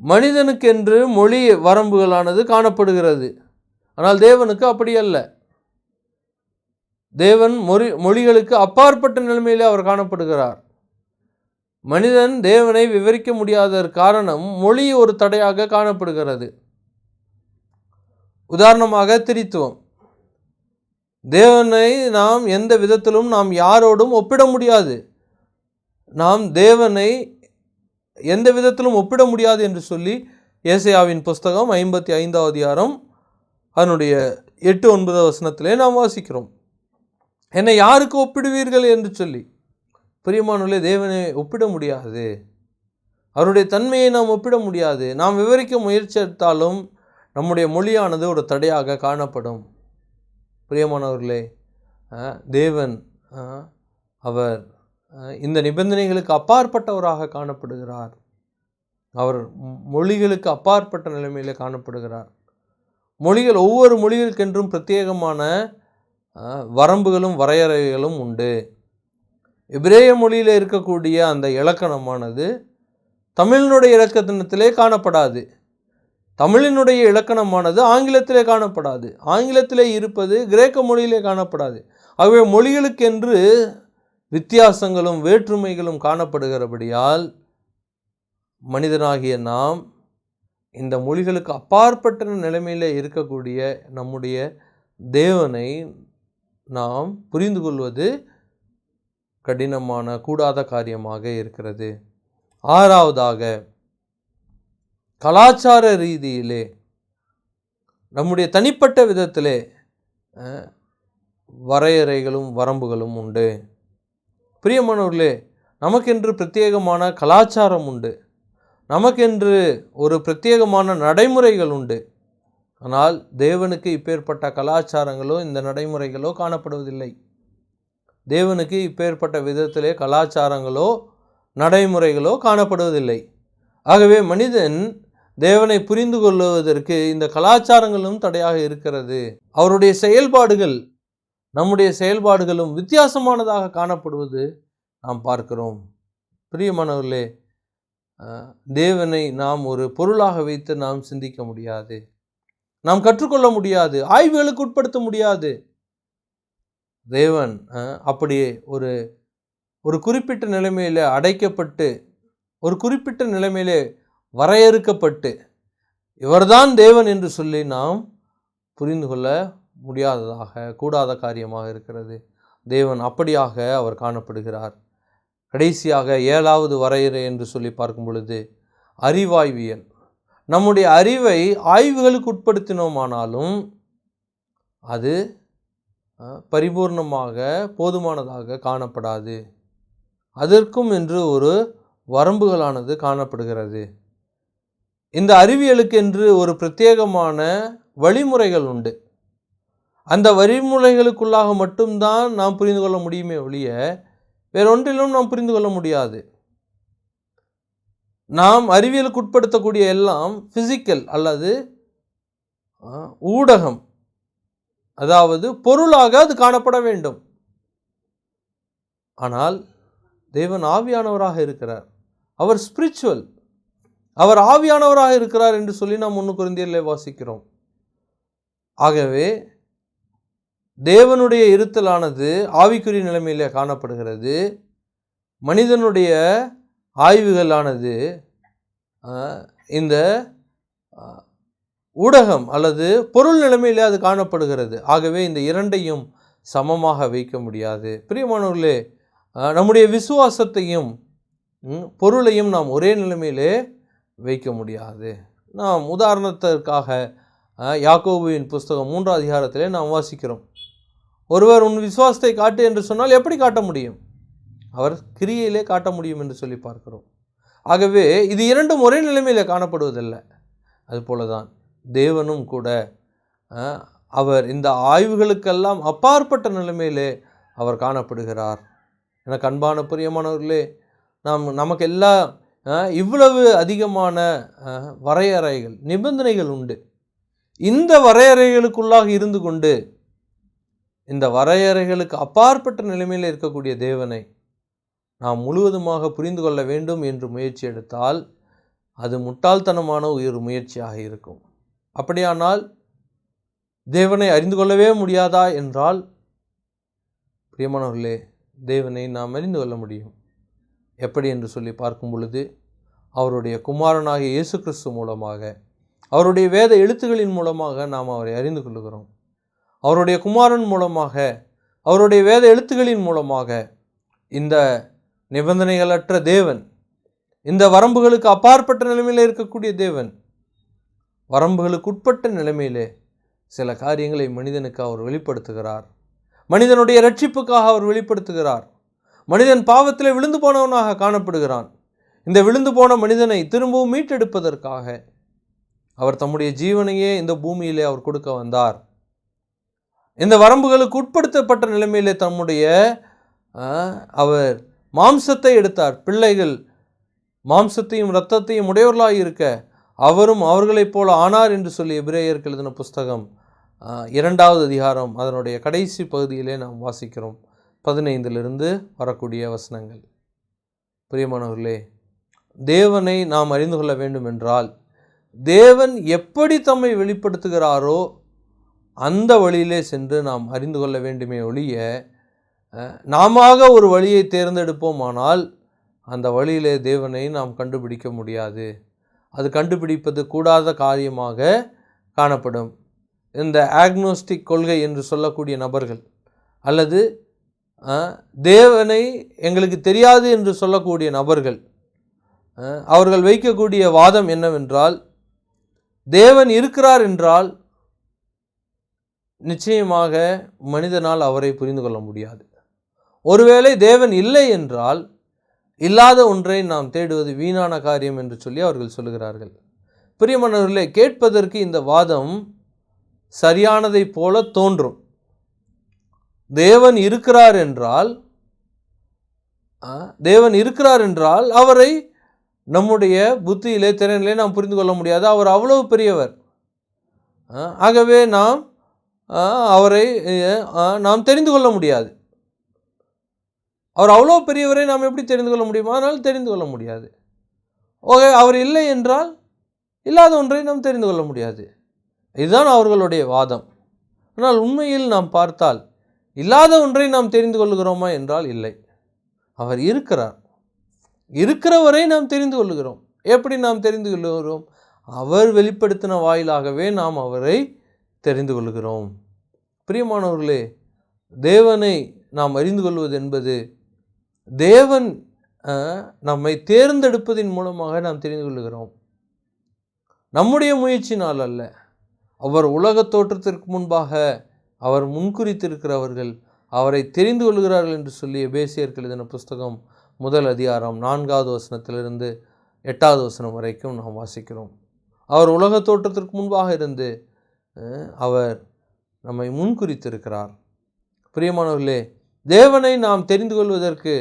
மனிதனுக்கென்று மொழி வரம்புகளானது காணப்படுகிறது. ஆனால் தேவனுக்கு அப்படி அல்ல. தேவன் மொழிகளுக்கு அப்பாற்பட்ட நிலைமையிலே அவர் காணப்படுகிறார். மனிதன் தேவனை விவரிக்க முடியாத காரணம் மொழி ஒரு தடையாக காணப்படுகிறது. உதாரணமாக திரித்துவம். தேவனை நாம் எந்த விதத்திலும் நாம் யாரோடும் ஒப்பிட முடியாது. நாம் தேவனை எந்த விதத்திலும் ஒப்பிட முடியாது என்று சொல்லி ஏசாயாவின் புஸ்தகம் 55வது அதிகாரம் அதனுடைய 8-9 வசனத்திலே நாம் வாசிக்கிறோம். என்னை யாருக்கு ஒப்பிடுவீர்கள் என்று சொல்லி. பிரியமானவர்களே, தேவனை ஒப்பிட முடியாது. அவருடைய தன்மையை நாம் ஒப்பிட முடியாது. நாம் விவரிக்க முயற்சி எடுத்தாலும் நம்முடைய மொழியானது ஒரு தடையாக காணப்படும். பிரியமானவர்களே, தேவன் அவர் இந்த நிபந்தனைகளுக்கு அப்பாற்பட்டவராக காணப்படுகிறார். அவர் மொழிகளுக்கு அப்பாற்பட்ட நிலைமையில் காணப்படுகிறார். ஒவ்வொரு மொழிகளுக்கென்றும் பிரத்யேகமான வரம்புகளும் வரையறைகளும் உண்டு. எபிரேய மொழியில் இருக்கக்கூடிய அந்த இலக்கணமானது தமிழினுடைய இலக்கணத்திலே காணப்படாது. தமிழினுடைய இலக்கணமானது ஆங்கிலத்திலே காணப்படாது. ஆங்கிலத்திலே இருப்பது கிரேக்க மொழியிலே காணப்படாது. ஆகவே மொழிகளுக்கென்று வித்தியாசங்களும் வேற்றுமைகளும் காணப்படுகிறபடியால் மனிதனாகிய நாம் இந்த மொழிகளுக்கு அப்பாற்பட்ட நிலைமையில் இருக்கக்கூடிய நம்முடைய தேவனை நாம் புரிந்து கொள்வது கடினமான கூடாத காரியமாக இருக்கிறது. ஆறாவதாக, கலாச்சார ரீதியிலே நம்முடைய தனிப்பட்ட விதத்திலே வரையறைகளும் வரம்புகளும் உண்டு. பிரியமானவர்களே, நமக்கென்று பிரத்யேகமான கலாச்சாரம் உண்டு. நமக்கென்று ஒரு பிரத்யேகமான நடைமுறைகள் உண்டு. ஆனால் தேவனுக்கு இப்பேற்பட்ட கலாச்சாரங்களோ இந்த நடைமுறைகளோ காணப்படுவதில்லை. தேவனுக்கு இப்பேற்பட்ட விதத்திலே கலாச்சாரங்களோ நடைமுறைகளோ காணப்படுவதில்லை. ஆகவே மனிதன் தேவனை புரிந்து கொள்வதற்கு இந்த கலாச்சாரங்களும் தடையாக இருக்கிறது. அவருடைய செயல்பாடுகள் நம்முடைய செயல்பாடுகளும் வித்தியாசமானதாக காணப்படுவது நாம் பார்க்கிறோம். பிரியமானவர்களே, தேவனை நாம் ஒரு பொருளாக வைத்து நாம் சிந்திக்க முடியாது. நாம் கற்றுக்கொள்ள முடியாது. ஆய்வுகளுக்கு உட்படுத்த முடியாது. தேவன் அப்படியே ஒரு குறிப்பிட்ட நிலைமையில் அடைக்கப்பட்டு, ஒரு குறிப்பிட்ட நிலைமையிலே வரையறுக்கப்பட்டு இவர்தான் தேவன் என்று சொல்லி நாம் புரிந்து கொள்ள முடியாததாக கூடாத காரியமாக இருக்கிறது. தேவன் அப்படியாக அவர் காணப்படுகிறார். கடைசியாக 7வது வரையறை என்று சொல்லி பார்க்கும் பொழுது அறிவாய்வியல். நம்முடைய அறிவை ஆய்வுகளுக்கு உட்படுத்தினோமானாலும் அது பரிபூர்ணமாக போதுமானதாக காணப்படாது. அதற்கும் என்று ஒரு வரம்புகளானது காணப்படுகிறது. இந்த அறிவியலுக்கு என்று ஒரு பிரத்யேகமான வழிமுறைகள் உண்டு. அந்த வழிமுறைகளுக்குள்ளாக மட்டும்தான் நாம் புரிந்து கொள்ள முடியுமே ஒழிய வேறொன்றிலும் நாம் புரிந்து கொள்ள முடியாது. நாம் அறிவியலுக்கு உட்படுத்தக்கூடிய எல்லாம் பிசிக்கல் அல்லது ஊடகம், அதாவது பொருளாக அது காணப்பட வேண்டும். ஆனால் தேவன் ஆவியானவராக இருக்கிறார். அவர் ஸ்பிரிச்சுவல், அவர் ஆவியானவராக இருக்கிறார் என்று சொல்லி நாம் 1 கொரிந்தியரிலே வாசிக்கிறோம். ஆகவே தேவனுடைய இருத்தலானது ஆவிக்குரிய நிலைமையிலே காணப்படுகிறது. மனிதனுடைய ஆய்வுகளானது இந்த ஊடகம் அல்லது பொருள் நிலைமையிலே அது காணப்படுகிறது. ஆகவே இந்த இரண்டையும் சமமாக வைக்க முடியாது. பிரியமானவர்களே, நம்முடைய விசுவாசத்தையும் பொருளையும் நாம் ஒரே நிலைமையிலே வைக்க முடியாது. நாம் உதாரணத்திற்காக யாக்கோபுவின் புஸ்தகம் 3 அதிகாரத்திலே நாம் வாசிக்கிறோம். ஒருவர் உன் விசுவாசத்தை காட்டு என்று சொன்னால் எப்படி காட்ட முடியும்? அவர் கிரியையிலே காட்ட முடியும் என்று சொல்லி பார்க்கிறோம். ஆகவே இது இரண்டும் ஒரே நிலைமையிலே காணப்படுவதில்லை. அதுபோலதான் தேவனும் கூட அவர் இந்த ஆய்வுகளுக்கெல்லாம் அப்பாற்பட்ட நிலைமையிலே அவர் காணப்படுகிறார். எனக்கு அன்பான பிரியமானவர்களே, நமக்கு எல்லாம் இவ்வளவு அதிகமான வரையறைகள், நிபந்தனைகள் உண்டு. இந்த வரையறைகளுக்குள்ளாக இருந்து கொண்டு இந்த வரையறைகளுக்கு அப்பாற்பட்ட நிலைமையில் இருக்கக்கூடிய தேவனை நாம் முழுவதுமாக புரிந்து கொள்ள வேண்டும் என்று முயற்சி எடுத்தால் அது முட்டாள்தனமான ஒரு முயற்சியாக இருக்கும். அப்படியானால் தேவனை அறிந்து கொள்ளவே முடியாதா என்றால், பிரியமானவர்களே, தேவனை நாம் அறிந்து கொள்ள முடியும். எப்படி என்று சொல்லி பார்க்கும் பொழுது, அவருடைய குமாரனாகிய இயேசு கிறிஸ்து மூலமாக, அவருடைய வேத எழுத்துக்களின் மூலமாக நாம் அவரை அறிந்து கொள்கிறோம். அவருடைய குமாரன் மூலமாக, அவருடைய வேத எழுத்துக்களின் மூலமாக இந்த நிபந்தனைகளற்ற தேவன், இந்த வரம்புகளுக்கு அப்பாற்பட்ட நிலைமையில் இருக்கக்கூடிய தேவன், வரம்புகளுக்கு உட்பட்ட நிலைமையிலே சில காரியங்களை மனிதனுக்கு அவர் வெளிப்படுத்துகிறார். மனிதனுடைய இரட்சிப்புக்காக அவர் வெளிப்படுத்துகிறார். மனிதன் பாவத்திலே விழுந்து போனவனாக காணப்படுகிறான். இந்த விழுந்து போன மனிதனை திரும்பவும் மீட்டெடுப்பதற்காக அவர் தம்முடைய ஜீவனையே இந்த பூமியிலே அவர் கொடுக்க வந்தார். இந்த வரம்புகளுக்கு உட்படுத்தப்பட்ட நிலைமையிலே தம்முடைய அவர் மாம்சத்தை எடுத்தார். பிள்ளைகள் மாம்சத்தையும் இரத்தத்தையும் உடையவர்களாக இருக்க அவரும் அவர்களைப் போல ஆனார் என்று சொல்லி எபிரேயருக்கு எழுதின புஸ்தகம் 2வது அதிகாரம் அதனுடைய கடைசி பகுதியிலே நாம் வாசிக்கிறோம். 15 வரக்கூடிய வசனங்கள். பிரியமானவர்களே, தேவனை நாம் அறிந்து கொள்ள வேண்டும் என்றால் தேவன் எப்படி தம்மை வெளிப்படுத்துகிறாரோ அந்த வழியிலே சென்று நாம் அறிந்து கொள்ள வேண்டுமே ஒழிய நாம ஒரு வழியை தேர்ந்தெடுப்போமானால் அந்த வழியிலே தேவனை நாம் கண்டுபிடிக்க முடியாது. அது கண்டுபிடிப்பது கூடாத காரியமாக காணப்படும். இந்த ஆக்னோஸ்டிக் கொள்கை என்று சொல்லக்கூடிய நபர்கள் அல்லது தேவனை எங்களுக்கு தெரியாது என்று சொல்லக்கூடிய நபர்கள், அவர்கள் வைக்கக்கூடிய வாதம் என்னவென்றால், தேவன் இருக்கிறார் என்றால் நிச்சயமாக மனிதனால் அவரை புரிந்து கொள்ள முடியாது. ஒருவேளை தேவன் இல்லை என்றால் இல்லாத ஒன்றை நாம் தேடுவது வீணான காரியம் என்று சொல்லி அவர்கள் சொல்லுகிறார்கள். பிரியமானவர்களே, கேட்பதற்கு இந்த வாதம் சரியானதை போல தோன்றும். தேவன் இருக்கிறார் என்றால் அவரை நம்முடைய புத்தியிலே திறனிலே நாம் புரிந்து கொள்ள முடியாது. அவர் அவ்வளவு பெரியவர். ஆகவே நாம் அவரை நாம் தெரிந்து கொள்ள முடியாது. அவர் அவ்வளோ பெரியவரை நாம் எப்படி தெரிந்து கொள்ள முடியுமா? அதனால் தெரிந்து கொள்ள முடியாது. ஓகே, அவர் இல்லை என்றால் இல்லாத ஒன்றை நாம் தெரிந்து கொள்ள முடியாது. இதுதான் அவர்களுடைய வாதம். ஆனால் உண்மையில் நாம் பார்த்தால் இல்லாத ஒன்றை நாம் தெரிந்து கொள்கிறோமா என்றால் இல்லை. அவர் இருக்கிறார். இருக்கிறவரை நாம் தெரிந்து கொள்கிறோம். எப்படி நாம் தெரிந்து கொள்கிறோம்? அவர் வெளிப்படுத்தின வாயிலாகவே நாம் அவரை தெரிந்து கொள்கிறோம். பிரியமானவர்களே, தேவனை நாம் அறிந்து கொள்வது என்பது தேவன் நம்மை தேர்ந்தெடுப்பதின் மூலமாக நாம் தெரிந்து கொள்கிறோம். நம்முடைய முயற்சினால் அல்ல. அவர் உலக தோற்றத்திற்கு முன்பாக அவர் முன்குறித்திருக்கிறவர்கள் அவரை தெரிந்து கொள்கிறார்கள் என்று சொல்லி எபேசியருக்கு எழுதின புஸ்தகம் முதல் அதிகாரம் 4வது வசனத்திலிருந்து 8வது வசனம் வரைக்கும் நாம் வாசிக்கிறோம். அவர் உலக தோற்றத்திற்கு முன்பாக இருந்து அவர் நம்மை முன்குறித்திருக்கிறார். பிரியமானவர்களே, தேவனை நாம் தெரிந்து கொள்வதற்கு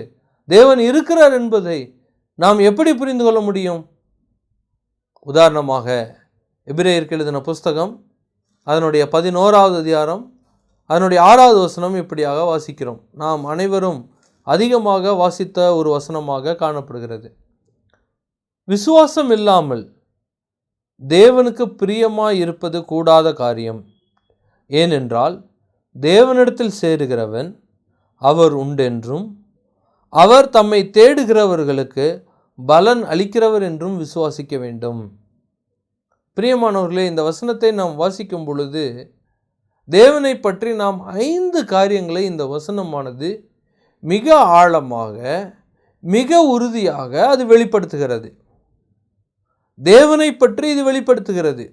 தேவன் இருக்கிறார் என்பதை நாம் எப்படி புரிந்து கொள்ள முடியும்? உதாரணமாக எபிரேயருக்கு எழுதின புஸ்தகம் அதனுடைய 11வது அதிகாரம் அதனுடைய 6வது வசனம் இப்படியாக வாசிக்கிறோம். நாம் அனைவரும் அதிகமாக வாசித்த ஒரு வசனமாக காணப்படுகிறது. விசுவாசம் இல்லாமல் தேவனுக்கு பிரியமாய் இருப்பது கூடாத காரியம். ஏனென்றால் தேவனிடத்தில் சேருகிறவன் அவர் உண்டென்றும் அவர் தம்மை தேடுகிறவர்களுக்கு பலன் அளிக்கிறவர் என்றும் விசுவாசிக்க வேண்டும். பிரியமானவர்களே, இந்த வசனத்தை நாம் வாசிக்கும் பொழுது தேவனை பற்றி நாம் 5 காரியங்களை இந்த வசனமானது மிக ஆழமாக மிக உறுதியாக அது வெளிப்படுத்துகிறது. தேவனை பற்றி இது வெளிப்படுத்துகிறது.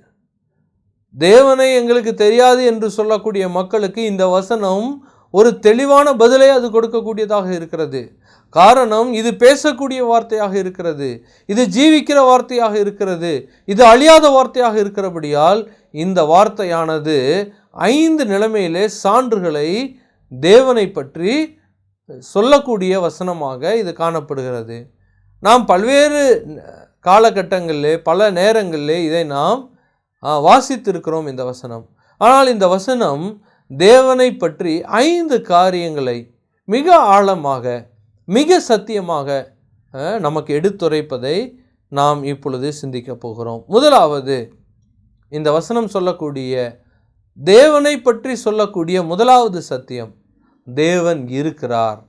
தேவனை எங்களுக்கு தெரியாது என்று சொல்லக்கூடிய மக்களுக்கு இந்த வசனம் ஒரு தெளிவான பதிலை அது கொடுக்கக்கூடியதாக இருக்கிறது. காரணம், இது பேசக்கூடிய வார்த்தையாக இருக்கிறது, இது ஜீவிக்கிற வார்த்தையாக இருக்கிறது, இது அழியாத வார்த்தையாக இருக்கிறபடியால் இந்த வார்த்தையானது 5 நிலைமையிலே சான்றுகளை தேவனை பற்றி சொல்லக்கூடிய வசனமாக இது காணப்படுகிறது. நாம் பல்வேறு காலகட்டங்களிலே பல நேரங்களிலே இதை நாம் வாசித்திருக்கிறோம் இந்த வசனம். ஆனால் இந்த வசனம் தேவனை பற்றி 5 காரியங்களை மிக ஆழமாக மிக சத்தியமாக நமக்கு எடுத்துரைப்பதை நாம் இப்பொழுது சிந்திக்க போகிறோம். முதலாவது, இந்த வசனம் சொல்லக்கூடிய தேவனை பற்றி சொல்லக்கூடிய முதலாவது சத்தியம், தேவன் இருக்கிறார்.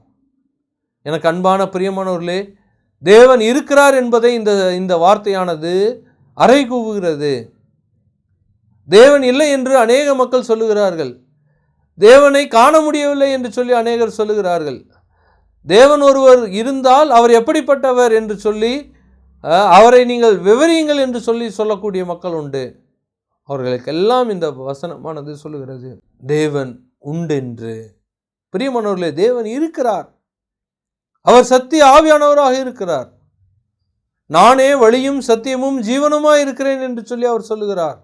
எனக்கு அன்பான பிரியமானவர்களே, தேவன் இருக்கிறார் என்பதை இந்த வார்த்தையானது அறைகூவுகிறது. தேவன் இல்லை என்று அநேக மக்கள் சொல்லுகிறார்கள். தேவனை காண முடியவில்லை என்று சொல்லி அநேகர் சொல்லுகிறார்கள். தேவன் ஒருவர் இருந்தால் அவர் எப்படிப்பட்டவர் என்று சொல்லி அவரை நீங்கள் விவரியுங்கள் என்று சொல்லக்கூடிய மக்கள் உண்டு. அவர்களுக்கெல்லாம் இந்த வசனமானது சொல்லுகிறது, தேவன் உண்டென்று. பிரியமானவர்களே, தேவன் இருக்கிறார். அவர் சத்திய ஆவியானவராக இருக்கிறார். நானே வழியும் சத்தியமும் ஜீவனுமாய் இருக்கிறேன் என்று சொல்லி அவர் சொல்லுகிறார்.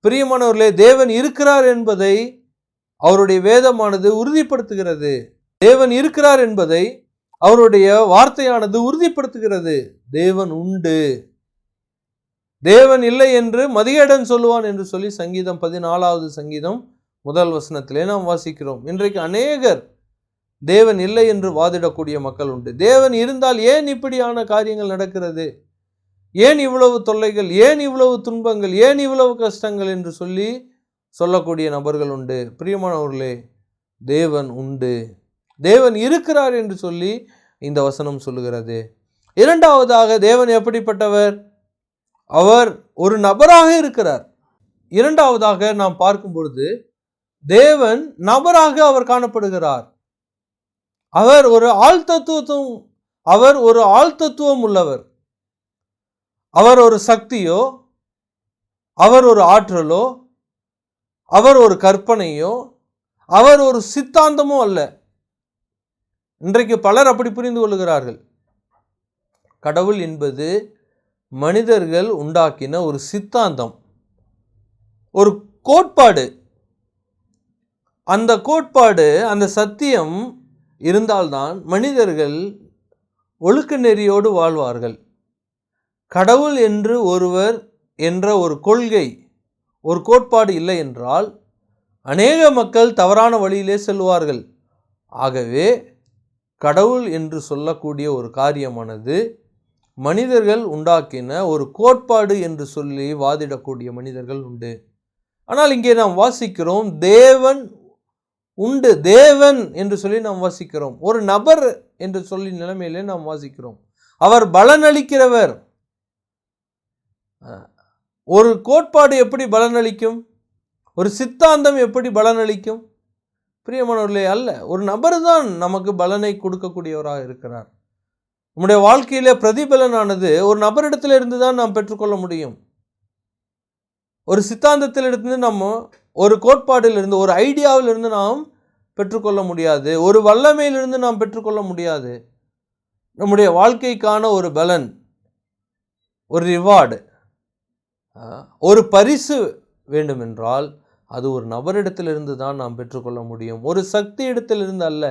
பிரியமானவர்களே, தேவன் இருக்கிறார் என்பதை அவருடைய வேதமானது உறுதிப்படுத்துகிறது. தேவன் இருக்கிறார் என்பதை அவருடைய வார்த்தையானது உறுதிப்படுத்துகிறது. தேவன் உண்டு. தேவன் இல்லை என்று மதிகேடன் சொல்லுவான் என்று சொல்லி சங்கீதம் 14வது சங்கீதம் 1 வசனத்திலே நாம் வாசிக்கிறோம். இன்றைக்கு அநேகர் தேவன் இல்லை என்று வாதிடக்கூடிய மக்கள் உண்டு. தேவன் இருந்தால் ஏன் இப்படியான காரியங்கள் நடக்கிறது, ஏன் இவ்வளவு தொல்லைகள், ஏன் இவ்வளவு துன்பங்கள், ஏன் இவ்வளவு கஷ்டங்கள் என்று சொல்லக்கூடிய நபர்கள் உண்டு. பிரியமானவர்களே, தேவன் உண்டு, தேவன் இருக்கிறார் என்று சொல்லி இந்த வசனம் சொல்லுகிறது. இரண்டாவதாக, தேவன் எப்படிப்பட்டவர்? அவர் ஒரு நபராக இருக்கிறார். இரண்டாவதாக நாம் பார்க்கும் பொழுது தேவன் நபராக அவர் காணப்படுகிறார். அவர் ஒரு ஆழ்தத்துவம் உள்ளவர். அவர் ஒரு சக்தியோ, அவர் ஒரு ஆற்றலோ, அவர் ஒரு கற்பனையோ, அவர் ஒரு சித்தாந்தமோ அல்ல. இன்றைக்கு பலர் அப்படி புரிந்து கொள்கிறார்கள். கடவுள் என்பது மனிதர்கள் உண்டாக்கின ஒரு சித்தாந்தம், ஒரு கோட்பாடு. அந்த கோட்பாடு, அந்த சத்தியம் இருந்தால்தான் மனிதர்கள் ஒழுக்க நெறியோடு வாழ்வார்கள். கடவுள் என்று ஒருவர் என்ற ஒரு கொள்கை, ஒரு கோட்பாடு இல்லை என்றால் அநேக மக்கள் தவறான வழியிலே செல்வார்கள். ஆகவே கடவுள் என்று சொல்லக்கூடிய ஒரு காரியமானது மனிதர்கள் உண்டாக்கின ஒரு கோட்பாடு என்று சொல்லி வாதிடக்கூடிய மனிதர்கள் உண்டு. ஆனால் இங்கே நாம் வாசிக்கிறோம், தேவன் உண்டு, தேவன் என்று சொல்லி நாம் வாசிக்கிறோம். ஒரு நபர் என்று சொல்லி நிலைமையிலே நாம் வாசிக்கிறோம். அவர் பலனளிக்கிறவர். ஒரு கோட்பாடு எப்படி பலனளிக்கும்? ஒரு சித்தாந்தம் எப்படி பலனளிக்கும்? பிரியமானவர்களே, அல்ல. ஒரு நபர் தான் நமக்கு பலனை கொடுக்கக்கூடியவராக இருக்கிறார். நம்முடைய வாழ்க்கையிலே பிரதிபலனானது ஒரு நபரிடத்தில் இருந்து தான் நாம் பெற்றுக்கொள்ள முடியும். ஒரு சித்தாந்தத்திலிருந்து நம்ம, ஒரு கோட்பாட்டிலிருந்து, ஒரு ஐடியாவிலிருந்து நாம் பெற்றுக்கொள்ள முடியாது. ஒரு வல்லமையிலிருந்து நாம் பெற்றுக்கொள்ள முடியாது. நம்முடைய வாழ்க்கைக்கான ஒரு பலன், ஒரு ரிவார்டு, ஒரு பரிசு வேண்டுமென்றால் அது ஒரு நபரிடத்திலிருந்து தான் நாம் பெற்றுக்கொள்ள முடியும். ஒரு சக்தி இடத்திலிருந்து அல்ல,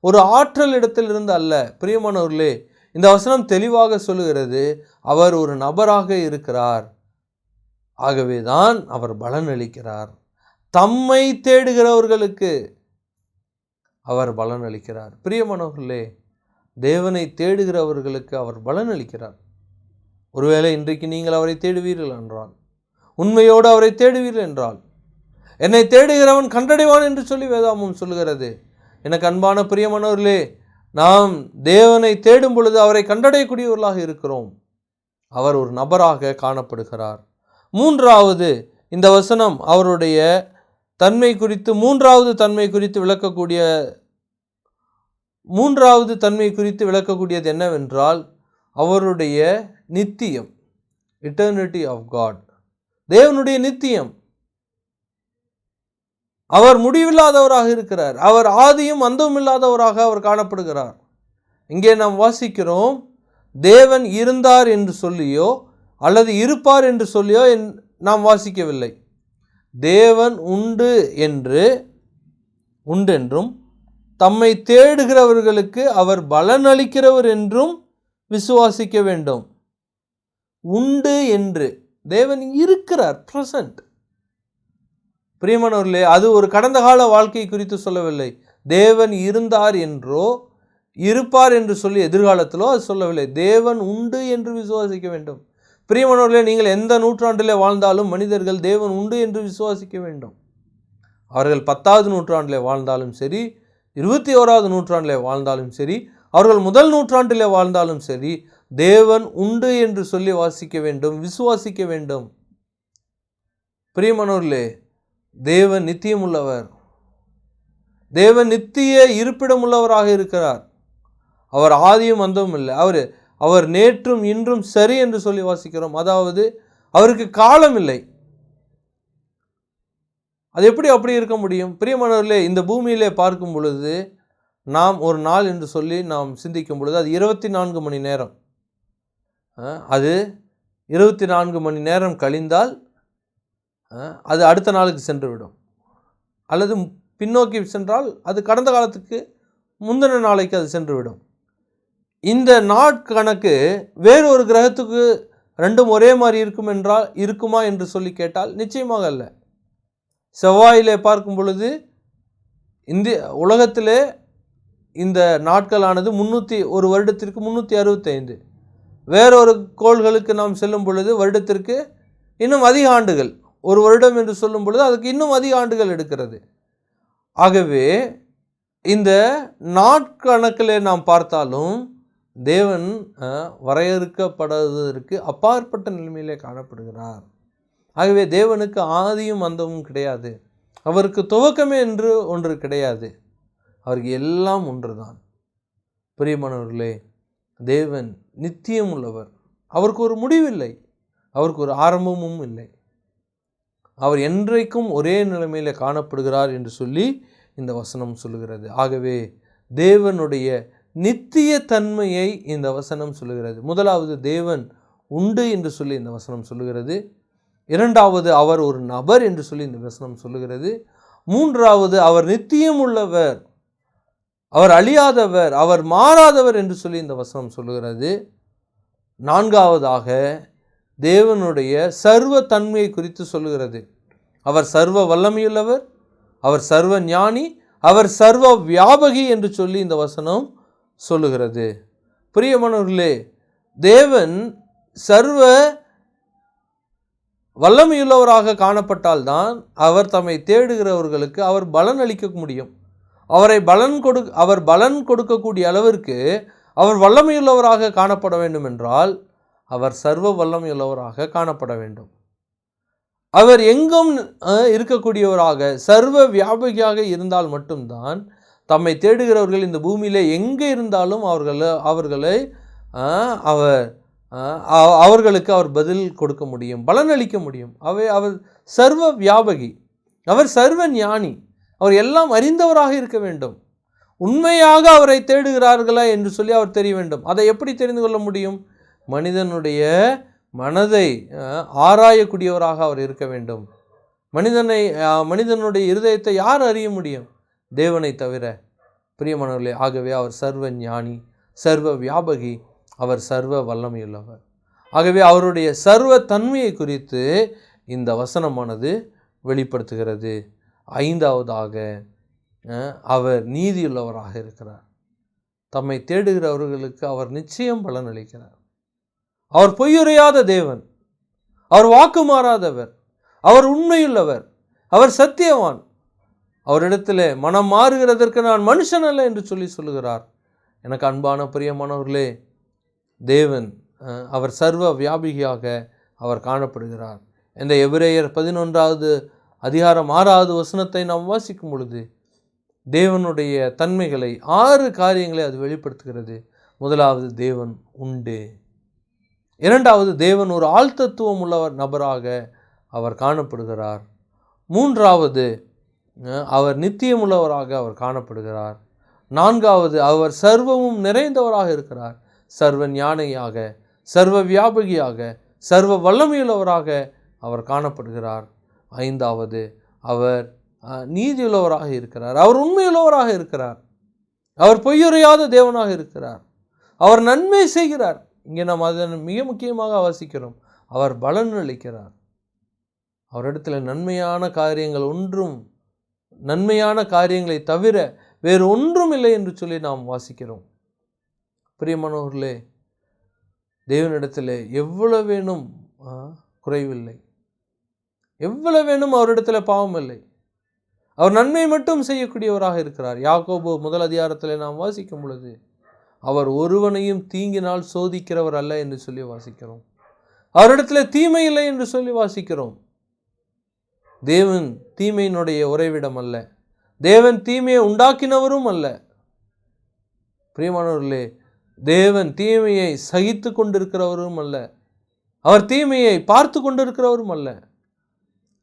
ஒரு ஆற்றல் இடத்திலிருந்து அல்ல. பிரியமானவர்களே, இந்த வசனம் தெளிவாக சொல்லுகிறது, அவர் ஒரு நபராக இருக்கிறார். ஆகவே தான் அவர் பலன் அளிக்கிறார். தம்மை தேடுகிறவர்களுக்கு அவர் பலன் அளிக்கிறார். பிரியமானவர்களே, தேவனை தேடுகிறவர்களுக்கு அவர் பலன் அளிக்கிறார். ஒருவேளை இன்றைக்கு நீங்கள் அவரை தேடுவீர்கள் என்றால், உண்மையோடு அவரை தேடுவீர்கள் என்றால், என்னை தேடுகிறவன் கண்டடைவான் என்று சொல்லி வேதாகமம் சொல்லுகிறது. எனக்கு அன்பான பிரியமானவர்களே, நாம் தேவனை தேடும் பொழுது அவரை கண்டடையக்கூடியவர்களாக இருக்கிறோம். அவர் ஒரு நபராக காணப்படுகிறார். மூன்றாவது, இந்த வசனம் அவருடைய தன்மை குறித்து மூன்றாவது தன்மை குறித்து விளக்கக்கூடியது என்னவென்றால், அவருடைய நித்தியம், இட்டர்னிட்டி ஆஃப் காட், தேவனுடைய நித்தியம். அவர் முடிவில்லாதவராக இருக்கிறார். அவர் ஆதியும் அந்தமும் இல்லாதவராக அவர் காணப்படுகிறார். இங்கே நாம் வாசிக்கிறோம், தேவன் இருந்தார் என்று சொல்லியோ அல்லது இருப்பார் என்று சொல்லியோ நாம் வாசிக்கவில்லை. தேவன் உண்டென்றும் தம்மை தேடுகிறவர்களுக்கு அவர் பலன் அளிக்கிறவர் என்றும் விசுவாசிக்க வேண்டும். உண்டு என்று தேவன் இருக்கிறார், பிரசன்ட். பிரியமானவர்களே, அது ஒரு கடந்த கால வாழ்க்கை குறித்து சொல்லவில்லை. தேவன் இருந்தார் என்றோ இருப்பார் என்று சொல்லி எதிர்காலத்திலோ அது சொல்லவில்லை. தேவன் உண்டு என்று விசுவாசிக்க வேண்டும். பிரியமானவர்களே, நீங்கள் எந்த நூற்றாண்டிலே வாழ்ந்தாலும் மனிதர்கள் தேவன் உண்டு என்று விசுவாசிக்க வேண்டும். அவர்கள் 10வது நூற்றாண்டிலே வாழ்ந்தாலும் சரி, 21வது நூற்றாண்டிலே வாழ்ந்தாலும் சரி, அவர்கள் முதல் நூற்றாண்டிலே வாழ்ந்தாலும் சரி, தேவன் உண்டு என்று சொல்லி விசுவாசிக்க வேண்டும். பிரியமானவர்களே, தேவன் நித்தியம் உள்ளவர். தேவன் நித்திய இருப்பிடம் உள்ளவராக இருக்கிறார். அவர் ஆதியும் அந்தமும் இல்லை. அவர் நேற்றும் இன்றும் சரி என்று சொல்லி வாசிக்கிறோம். அதாவது அவருக்கு காலம் இல்லை. அது எப்படி அப்படி இருக்க முடியும்? பிரியமானவர்களே, இந்த பூமியிலே பார்க்கும் பொழுது நாம் ஒரு நாள் என்று சொல்லி நாம் சிந்திக்கும் பொழுது அது 24 மணி நேரம். அது 24 மணி நேரம் கழிந்தால் அது அடுத்த நாளுக்கு சென்றுவிடும். அல்லது பின்னோக்கி சென்றால் அது கடந்த காலத்துக்கு முந்தின நாளைக்கு அது சென்றுவிடும். இந்த நாட்கணக்கு வேறு ஒரு கிரகத்துக்கு ரெண்டும் ஒரே மாதிரி இருக்குமா என்று சொல்லி கேட்டால் நிச்சயமாக அல்ல. செவ்வாயிலே பார்க்கும் பொழுது உலகத்திலே இந்த நாட்களானது ஒரு வருடத்திற்கு 365. வேறொரு கோள்களுக்கு நாம் செல்லும் பொழுது வருடத்திற்கு இன்னும் அதிக ஆண்டுகள், ஒரு வருடம் என்று சொல்லும் பொழுது அதுக்கு இன்னும் அதிக ஆண்டுகள் எடுக்கிறது. ஆகவே இந்த நாட்கணக்கில் நாம் பார்த்தாலும் தேவன் வரையறுக்கப்படுவதற்கு அப்பாற்பட்ட நிலைமையிலே காணப்படுகிறார். ஆகவே தேவனுக்கு ஆதியும் அந்தமும் கிடையாது. அவருக்கு துவக்கமே என்று ஒன்று கிடையாது. அவருக்கு எல்லாம் ஒன்றுதான். பிரியமானவர்களே, தேவன் நித்தியம் உள்ளவர். அவருக்கு ஒரு முடிவில்லை, அவருக்கு ஒரு ஆரம்பமும் இல்லை. அவர் என்றைக்கும் ஒரே நிலைமையில் காணப்படுகிறார் என்று சொல்லி இந்த வசனம் சொல்லுகிறது. ஆகவே தேவனுடைய நித்திய தன்மையை இந்த வசனம் சொல்லுகிறது. முதலாவது, தேவன் உண்டு என்று சொல்லி இந்த வசனம் சொல்லுகிறது. இரண்டாவது, அவர் ஒரு நபர் என்று சொல்லி இந்த வசனம் சொல்லுகிறது. மூன்றாவது, அவர் நித்தியம் உள்ளவர், அவர் அழியாதவர், அவர் மாறாதவர் என்று சொல்லி இந்த வசனம் சொல்லுகிறது. நான்காவதாக, தேவனுடைய சர்வ தன்மையை குறித்து சொல்லுகிறது. அவர் சர்வ வல்லமையுள்ளவர், அவர் சர்வ ஞானி, அவர் சர்வ வியாபகி என்று சொல்லி இந்த வசனம் சொல்லுகிறது. பிரியமானவர்களே, தேவன் சர்வ வல்லமையுள்ளவராக காணப்பட்டால்தான் அவர் தம்மை தேடுகிறவர்களுக்கு அவர் பலன் அளிக்க முடியும். அவர் பலன் கொடுக்கக்கூடிய அளவிற்கு அவர் வல்லமையுள்ளவராக காணப்பட வேண்டும் என்றால் அவர் சர்வ வல்லமையுள்ளவராக காணப்பட வேண்டும். அவர் எங்கும் இருக்கக்கூடியவராக சர்வ வியாபகியாக இருந்தால் மட்டும்தான் தம்மை தேடுகிறவர்கள் இந்த பூமியிலே எங்கே இருந்தாலும் அவர்களுக்கு அவர் பதில் கொடுக்க முடியும், பலன் அளிக்க முடியும். அவர் சர்வ வியாபகி, அவர் சர்வ ஞானி, அவர் எல்லாம் அறிந்தவராக இருக்க வேண்டும். உண்மையாக அவரை தேடுகிறார்களா என்று சொல்லி அவர் தெரிய வேண்டும். அதை எப்படி தெரிந்து கொள்ள முடியும்? மனிதனுடைய மனதை ஆராயக்கூடியவராக அவர் இருக்க வேண்டும். மனிதனுடைய இருதயத்தை யார் அறிய முடியும்? தேவனை தவிர. பிரியமானவர்களே, ஆகவே அவர் சர்வ ஞானி, சர்வ வியாபகி, அவர் சர்வ வல்லமையுள்ளவர். ஆகவே அவருடைய சர்வ தன்மையை குறித்து இந்த வசனமானது வெளிப்படுத்துகிறது. ஐந்தாவதாக, அவர் நீதியுள்ளவராக இருக்கிறார். தம்மை தேடுகிறவர்களுக்கு அவர் நிச்சயம் பலன் அளிக்கிறார். அவர் பொய்யுரையாத தேவன், அவர் வாக்கு மாறாதவர், அவர் உண்மையுள்ளவர், அவர் சத்தியவான். அவரிடத்தில் மனம் மாறுகிறதற்கு நான் மனுஷன் அல்ல என்று சொல்லுகிறார். எனக்கு அன்பான பிரியமானவர்களே, தேவன் அவர் சர்வ வியாபியாக அவர் காணப்படுகிறார். இந்த எபிரேயர் 11வது அதிகாரம் 6வது வசனத்தை நாம் வாசிக்கும் பொழுது தேவனுடைய தன்மைகளை 6 காரியங்களை அது வெளிப்படுத்துகிறது. முதலாவது, தேவன் உண்டு. இரண்டாவது, தேவன் ஒரு ஆழ்தத்துவம் உள்ளவர் நபராக அவர் காணப்படுகிறார். மூன்றாவது, அவர் நித்தியமுள்ளவராக அவர் காணப்படுகிறார். நான்காவது, அவர் சர்வமும் நிறைந்தவராக இருக்கிறார். சர்வ ஞானியாக, சர்வ வியாபகியாக, சர்வ வல்லமையுள்ளவராக அவர் காணப்படுகிறார். ஐந்தாவது, அவர் நீதியுள்ளவராக இருக்கிறார். அவர் உண்மையுள்ளவராக இருக்கிறார். அவர் பொய்யுரையாத தேவனாக இருக்கிறார். அவர் நன்மை செய்கிறார். இங்கே நாம் அதன் மிக முக்கியமாக வாசிக்கிறோம். அவர் பலன் அளிக்கிறார். அவரிடத்தில் நன்மையான காரியங்களை தவிர வேறு ஒன்றும் இல்லை என்று சொல்லி நாம் வாசிக்கிறோம். பிரியமானவர்களே, தேவனிடத்தில் எவ்வளவு வேணும் குறைவில்லை, எவ்வளவு வேணும் அவரிடத்தில் பாவம் இல்லை. அவர் நன்மை மட்டும் செய்யக்கூடியவராக இருக்கிறார். யாக்கோபு 1 அதிகாரத்தில் நாம் வாசிக்கும் பொழுது அவர் ஒருவனையும் தீங்கினால் சோதிக்கிறவர் அல்ல என்று சொல்லி வாசிக்கிறோம். அவரிடத்தில் தீமை இல்லை என்று சொல்லி வாசிக்கிறோம். தேவன் தீமையினுடைய உறைவிடம் அல்ல. தேவன் தீமையை உண்டாக்கினவரும் அல்ல. பிரியமானவர்களே, தேவன் தீமையை சகித்து கொண்டிருக்கிறவரும் அல்ல. அவர் தீமையை பார்த்து கொண்டிருக்கிறவரும் அல்ல.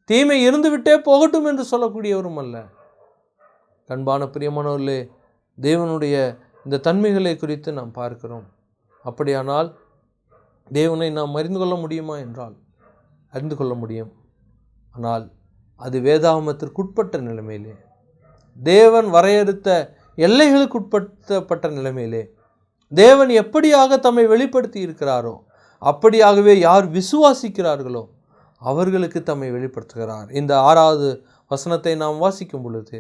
தீமை இருந்துவிட்டே போகட்டும் என்று சொல்லக்கூடியவரும் அல்ல. அன்பான பிரியமானவர்களே, தேவனுடைய இந்த தன்மைகளை குறித்து நாம் பார்க்கிறோம். அப்படியானால் தேவனை நாம் அறிந்து கொள்ள முடியுமா என்றால் அறிந்து கொள்ள முடியும். ஆனால் அது வேதாகமத்திற்குட்பட்ட நிலைமையிலே, தேவன் வரையறுத்த எல்லைகளுக்குட்பட்ட நிலைமையிலே, தேவன் எப்படியாக தம்மை வெளிப்படுத்தி இருக்கிறாரோ அப்படியாகவே யார் விசுவாசிக்கிறார்களோ அவர்களுக்கு தம்மை வெளிப்படுத்துகிறார். இந்த 6வது வசனத்தை நாம் வாசிக்கும் பொழுது,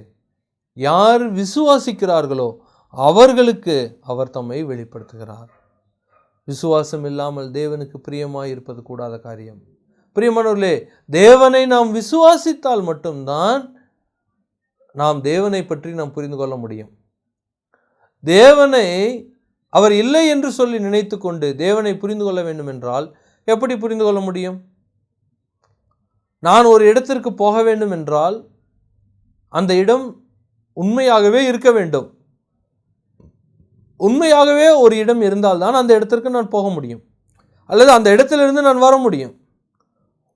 யார் விசுவாசிக்கிறார்களோ அவர்களுக்கு அவர் தம்மை வெளிப்படுத்துகிறார். விசுவாசம் இல்லாமல் தேவனுக்கு பிரியமாய் இருப்பது கூடாத காரியம். பிரியமானவர்களே, தேவனை நாம் விசுவாசித்தால் மட்டும்தான் நாம் தேவனை பற்றி நாம் புரிந்து கொள்ள முடியும். தேவனை அவர் இல்லை என்று சொல்லி நினைத்து கொண்டு தேவனை புரிந்து கொள்ள வேண்டும் என்றால் எப்படி புரிந்து கொள்ள முடியும்? நான் ஒரு இடத்திற்கு போக வேண்டும் என்றால் அந்த இடம் உண்மையாகவே இருக்க வேண்டும். உண்மையாகவே ஒரு இடம் இருந்தால்தான் அந்த இடத்திற்கு நான் போக முடியும், அல்லது அந்த இடத்திலிருந்து நான் வர முடியும்.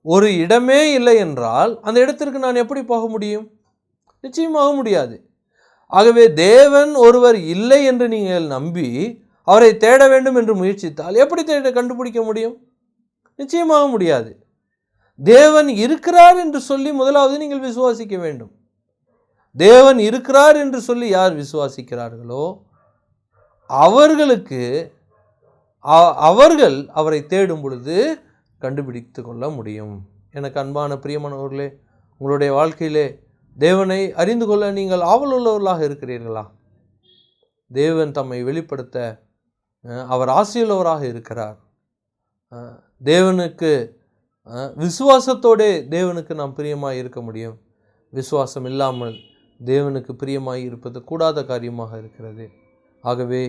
ஒரு இடமே இல்லை என்றால் அந்த இடத்திற்கு நான் எப்படி போக முடியும்? நிச்சயமாக முடியாது. ஆகவே தேவன் ஒருவர் இல்லை என்று நீங்கள் நம்பி அவரை தேட வேண்டும் என்று முயற்சித்தால் எப்படி கண்டுபிடிக்க முடியும்? நிச்சயமாக முடியாது. தேவன் இருக்கிறார் என்று சொல்லி முதலாவது நீங்கள் விசுவாசிக்க வேண்டும். தேவன் இருக்கிறார் என்று சொல்லி யார் விசுவாசிக்கிறார்களோ அவர்கள் அவரை தேடும் பொழுது கண்டுபிடித்து கொள்ள முடியும். எனக்கு அன்பான பிரியமானவர்களே, உங்களுடைய வாழ்க்கையிலே தேவனை அறிந்து கொள்ள நீங்கள் ஆவலுள்ளவர்களாக இருக்கிறீர்களா? தேவன் தம்மை வெளிப்படுத்த அவர் ஆசையுள்ளவராக இருக்கிறார். தேவனுக்கு விசுவாசத்தோடே தேவனுக்கு நாம் பிரியமாய் இருக்க முடியும். விசுவாசம் இல்லாமல் தேவனுக்கு பிரியமாய் இருப்பது கூடாத காரியமாக இருக்கிறது. ஆகவே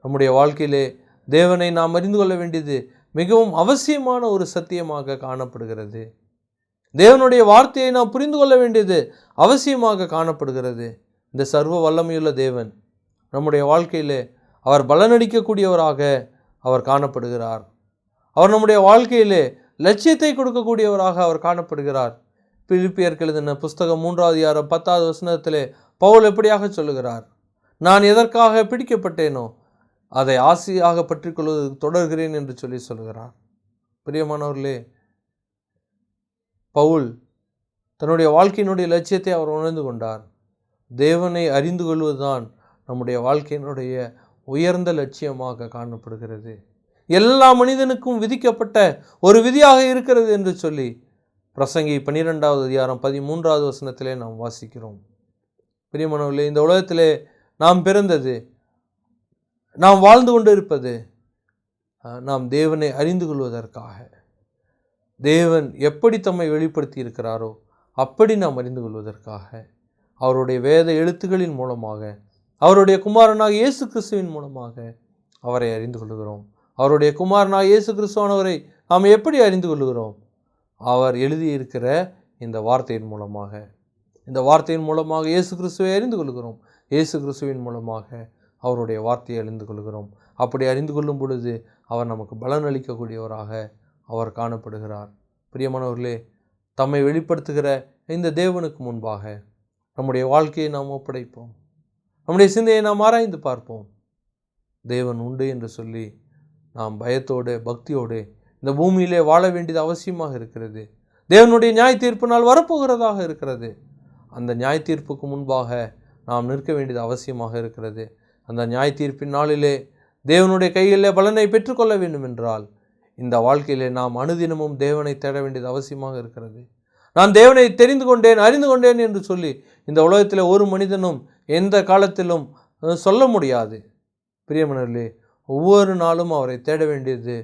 நம்முடைய வாழ்க்கையிலே தேவனை நாம் அறிந்து கொள்ள வேண்டியது மிகவும் அவசியமான ஒரு சத்தியமாக காணப்படுகிறது. தேவனுடைய வார்த்தையை நாம் புரிந்து கொள்ள வேண்டியது அவசியமாக காணப்படுகிறது. இந்த சர்வ வல்லமையுள்ள தேவன் நம்முடைய வாழ்க்கையிலே அவர் பலனளிக்கக்கூடியவராக அவர் காணப்படுகிறார். அவர் நம்முடைய வாழ்க்கையிலே லட்சியத்தை கொடுக்கக்கூடியவராக அவர் காணப்படுகிறார். பிலிப்பியருக்கு எழுதின புஸ்தகம் 3வது அதிகாரம் 10வது வசனத்திலே பவுல் எப்படியாக சொல்லுகிறார்? நான் எதற்காக பிடிக்கப்பட்டேனோ அதை ஆசையாக பற்றிக்கொள்வதற்கு தொடர்கிறேன் என்று சொல்கிறார். பிரியமானவர்களே, பவுல் தன்னுடைய வாழ்க்கையினுடைய லட்சியத்தை அவர் உணர்ந்து கொண்டார். தேவனை அறிந்து கொள்வதுதான் நம்முடைய வாழ்க்கையினுடைய உயர்ந்த லட்சியமாக காணப்படுகிறது. எல்லா மனிதனுக்கும் விதிக்கப்பட்ட ஒரு விதியாக இருக்கிறது என்று சொல்லி பிரசங்கி 12வது அதிகாரம் 13வது வசனத்திலே நாம் வாசிக்கிறோம். பிரியமானவர்களே, இந்த உலகத்திலே நாம் பிறந்தது, நாம் வாழ்ந்து கொண்டு இருப்பது நாம் தேவனை அறிந்து கொள்வதற்காக. தேவன் எப்படி தம்மை வெளிப்படுத்தி இருக்கிறாரோ அப்படி நாம் அறிந்து கொள்வதற்காக அவருடைய வேத எழுத்துக்களின் மூலமாக, அவருடைய குமாரனாக இயேசு கிறிஸ்துவின் மூலமாக அவரை அறிந்து கொள்கிறோம். அவருடைய குமாரனாக இயேசு கிறிஸ்துவானவரை நாம் எப்படி அறிந்து கொள்கிறோம்? அவர் எழுதியிருக்கிற இந்த வார்த்தையின் மூலமாக. இந்த வார்த்தையின் மூலமாக இயேசு கிறிஸ்துவை அறிந்து கொள்கிறோம். இயேசு கிறிஸ்துவின் மூலமாக அவருடைய வார்த்தையை அறிந்து கொள்கிறோம். அப்படி அறிந்து கொள்ளும் பொழுது அவர் நமக்கு பலன் அளிக்கக்கூடியவராக அவர் காணப்படுகிறார். பிரியமானவர்களே, தம்மை வெளிப்படுத்துகிற இந்த தேவனுக்கு முன்பாக நம்முடைய வாழ்க்கையை நாம் ஒப்படைப்போம். நம்முடைய சிந்தையை நாம் ஆராய்ந்து பார்ப்போம். தேவன் உண்டு என்று சொல்லி நாம் பயத்தோடு பக்தியோடு இந்த பூமியிலே வாழ வேண்டியது அவசியமாக இருக்கிறது. தேவனுடைய நியாய தீர்ப்பு நாள் வரப்போகிறதாக இருக்கிறது. அந்த நியாய தீர்ப்புக்கு முன்பாக நாம் நிற்க வேண்டியது அவசியமாக இருக்கிறது. அந்த நியாய தீர்ப்பின் நாளிலே தேவனுடைய கையிலே பலனை பெற்றுக்கொள்ள வேண்டும் என்றால் இந்த வாழ்க்கையிலே நாம் அனுதினமும் தேவனை தேட வேண்டியது அவசியமாக இருக்கிறது. நான் தேவனை தெரிந்து கொண்டேன், அறிந்து கொண்டேன் என்று சொல்லி இந்த உலகத்தில் ஒரு மனிதனும் எந்த காலத்திலும் சொல்ல முடியாது. பிரியமானவர்களே, ஒவ்வொரு நாளும் அவரை தேட வேண்டியது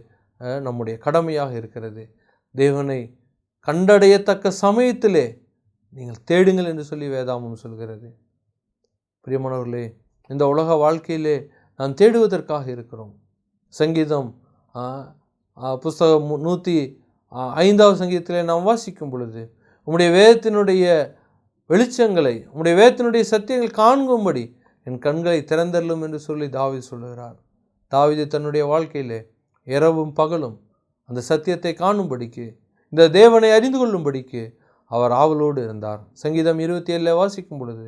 நம்முடைய கடமையாக இருக்கிறது. தேவனை கண்டடையத்தக்க சமயத்திலே நீங்கள் தேடுங்கள் என்று சொல்லி வேதாமம் சொல்கிறது. பிரியமானவர்களே, இந்த உலக வாழ்க்கையிலே நாம் தேடுவதற்காக இருக்கிறோம். சங்கீதம் புஸ்தகம் 105வது சங்கீதத்திலே நாம் வாசிக்கும் பொழுது, உம்முடைய வேதத்தினுடைய வெளிச்சங்களை, உம்முடைய வேதத்தினுடைய சத்தியங்கள் காண்கும்படி என் கண்களை திறந்தள்ளும் என்று சொல்லி தாவீது சொல்லுகிறார். தாவீது தன்னுடைய வாழ்க்கையிலே இரவும் பகலும் அந்த சத்தியத்தை காணும்படிக்கு, இந்த தேவனை அறிந்து கொள்ளும்படிக்கு அவர் ஆவலோடு இருந்தார். சங்கீதம் 27 வாசிக்கும் பொழுது,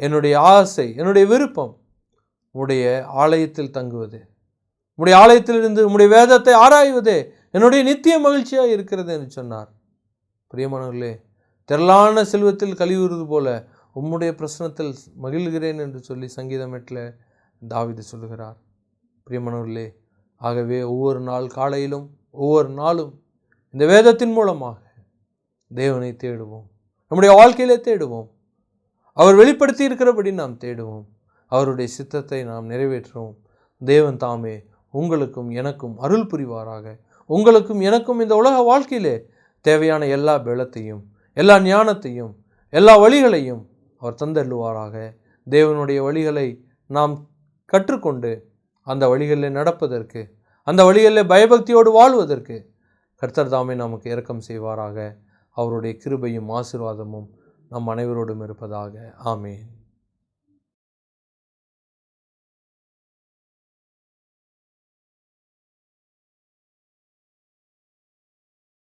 என்னுடைய ஆசை, என்னுடைய விருப்பம் உம்முடைய ஆலயத்தில் தங்குவது, உம்முடைய ஆலயத்திலிருந்து உம்முடைய வேதத்தை ஆராய்வதே என்னுடைய நித்திய மகிழ்ச்சியாக இருக்கிறது என்று சொன்னார். பிரியமானவர்களே, திரளான செல்வத்தில் கழிவுறுவது போல உம்முடைய பிரசனத்தில் மகிழ்கிறேன் என்று சொல்லி சங்கீதம் 8 தாவீது சொல்லுகிறார். பிரியமானவர்களே, ஆகவே ஒவ்வொரு நாள் காலையிலும் ஒவ்வொரு நாளும் இந்த வேதத்தின் மூலமாக தேவனை தேடுவோம். நம்முடைய வாழ்க்கையிலே தேடுவோம். அவர் வெளிப்படுத்தி இருக்கிறபடி நாம் தேடுவோம். அவருடைய சித்தத்தை நாம் நிறைவேற்றுவோம். தேவன் தாமே உங்களுக்கும் எனக்கும் அருள் புரிவாராக. உங்களுக்கும் எனக்கும் இந்த உலக வாழ்க்கையிலே தேவையான எல்லா பலத்தையும், எல்லா ஞானத்தையும், எல்லா வழிகளையும் அவர் தந்தள்ளுவாராக. தேவனுடைய வழிகளை நாம் கற்றுக்கொண்டு அந்த வழிகளில் நடப்பதற்கு, அந்த வழிகளில் பயபக்தியோடு வாழ்வதற்கு கர்த்தர் தாமே நமக்கு இரக்கம் செய்வாராக. அவருடைய கிருபையும் ஆசீர்வாதமும் நம் அனைவரோடும் இருப்பதாக. ஆமேன்.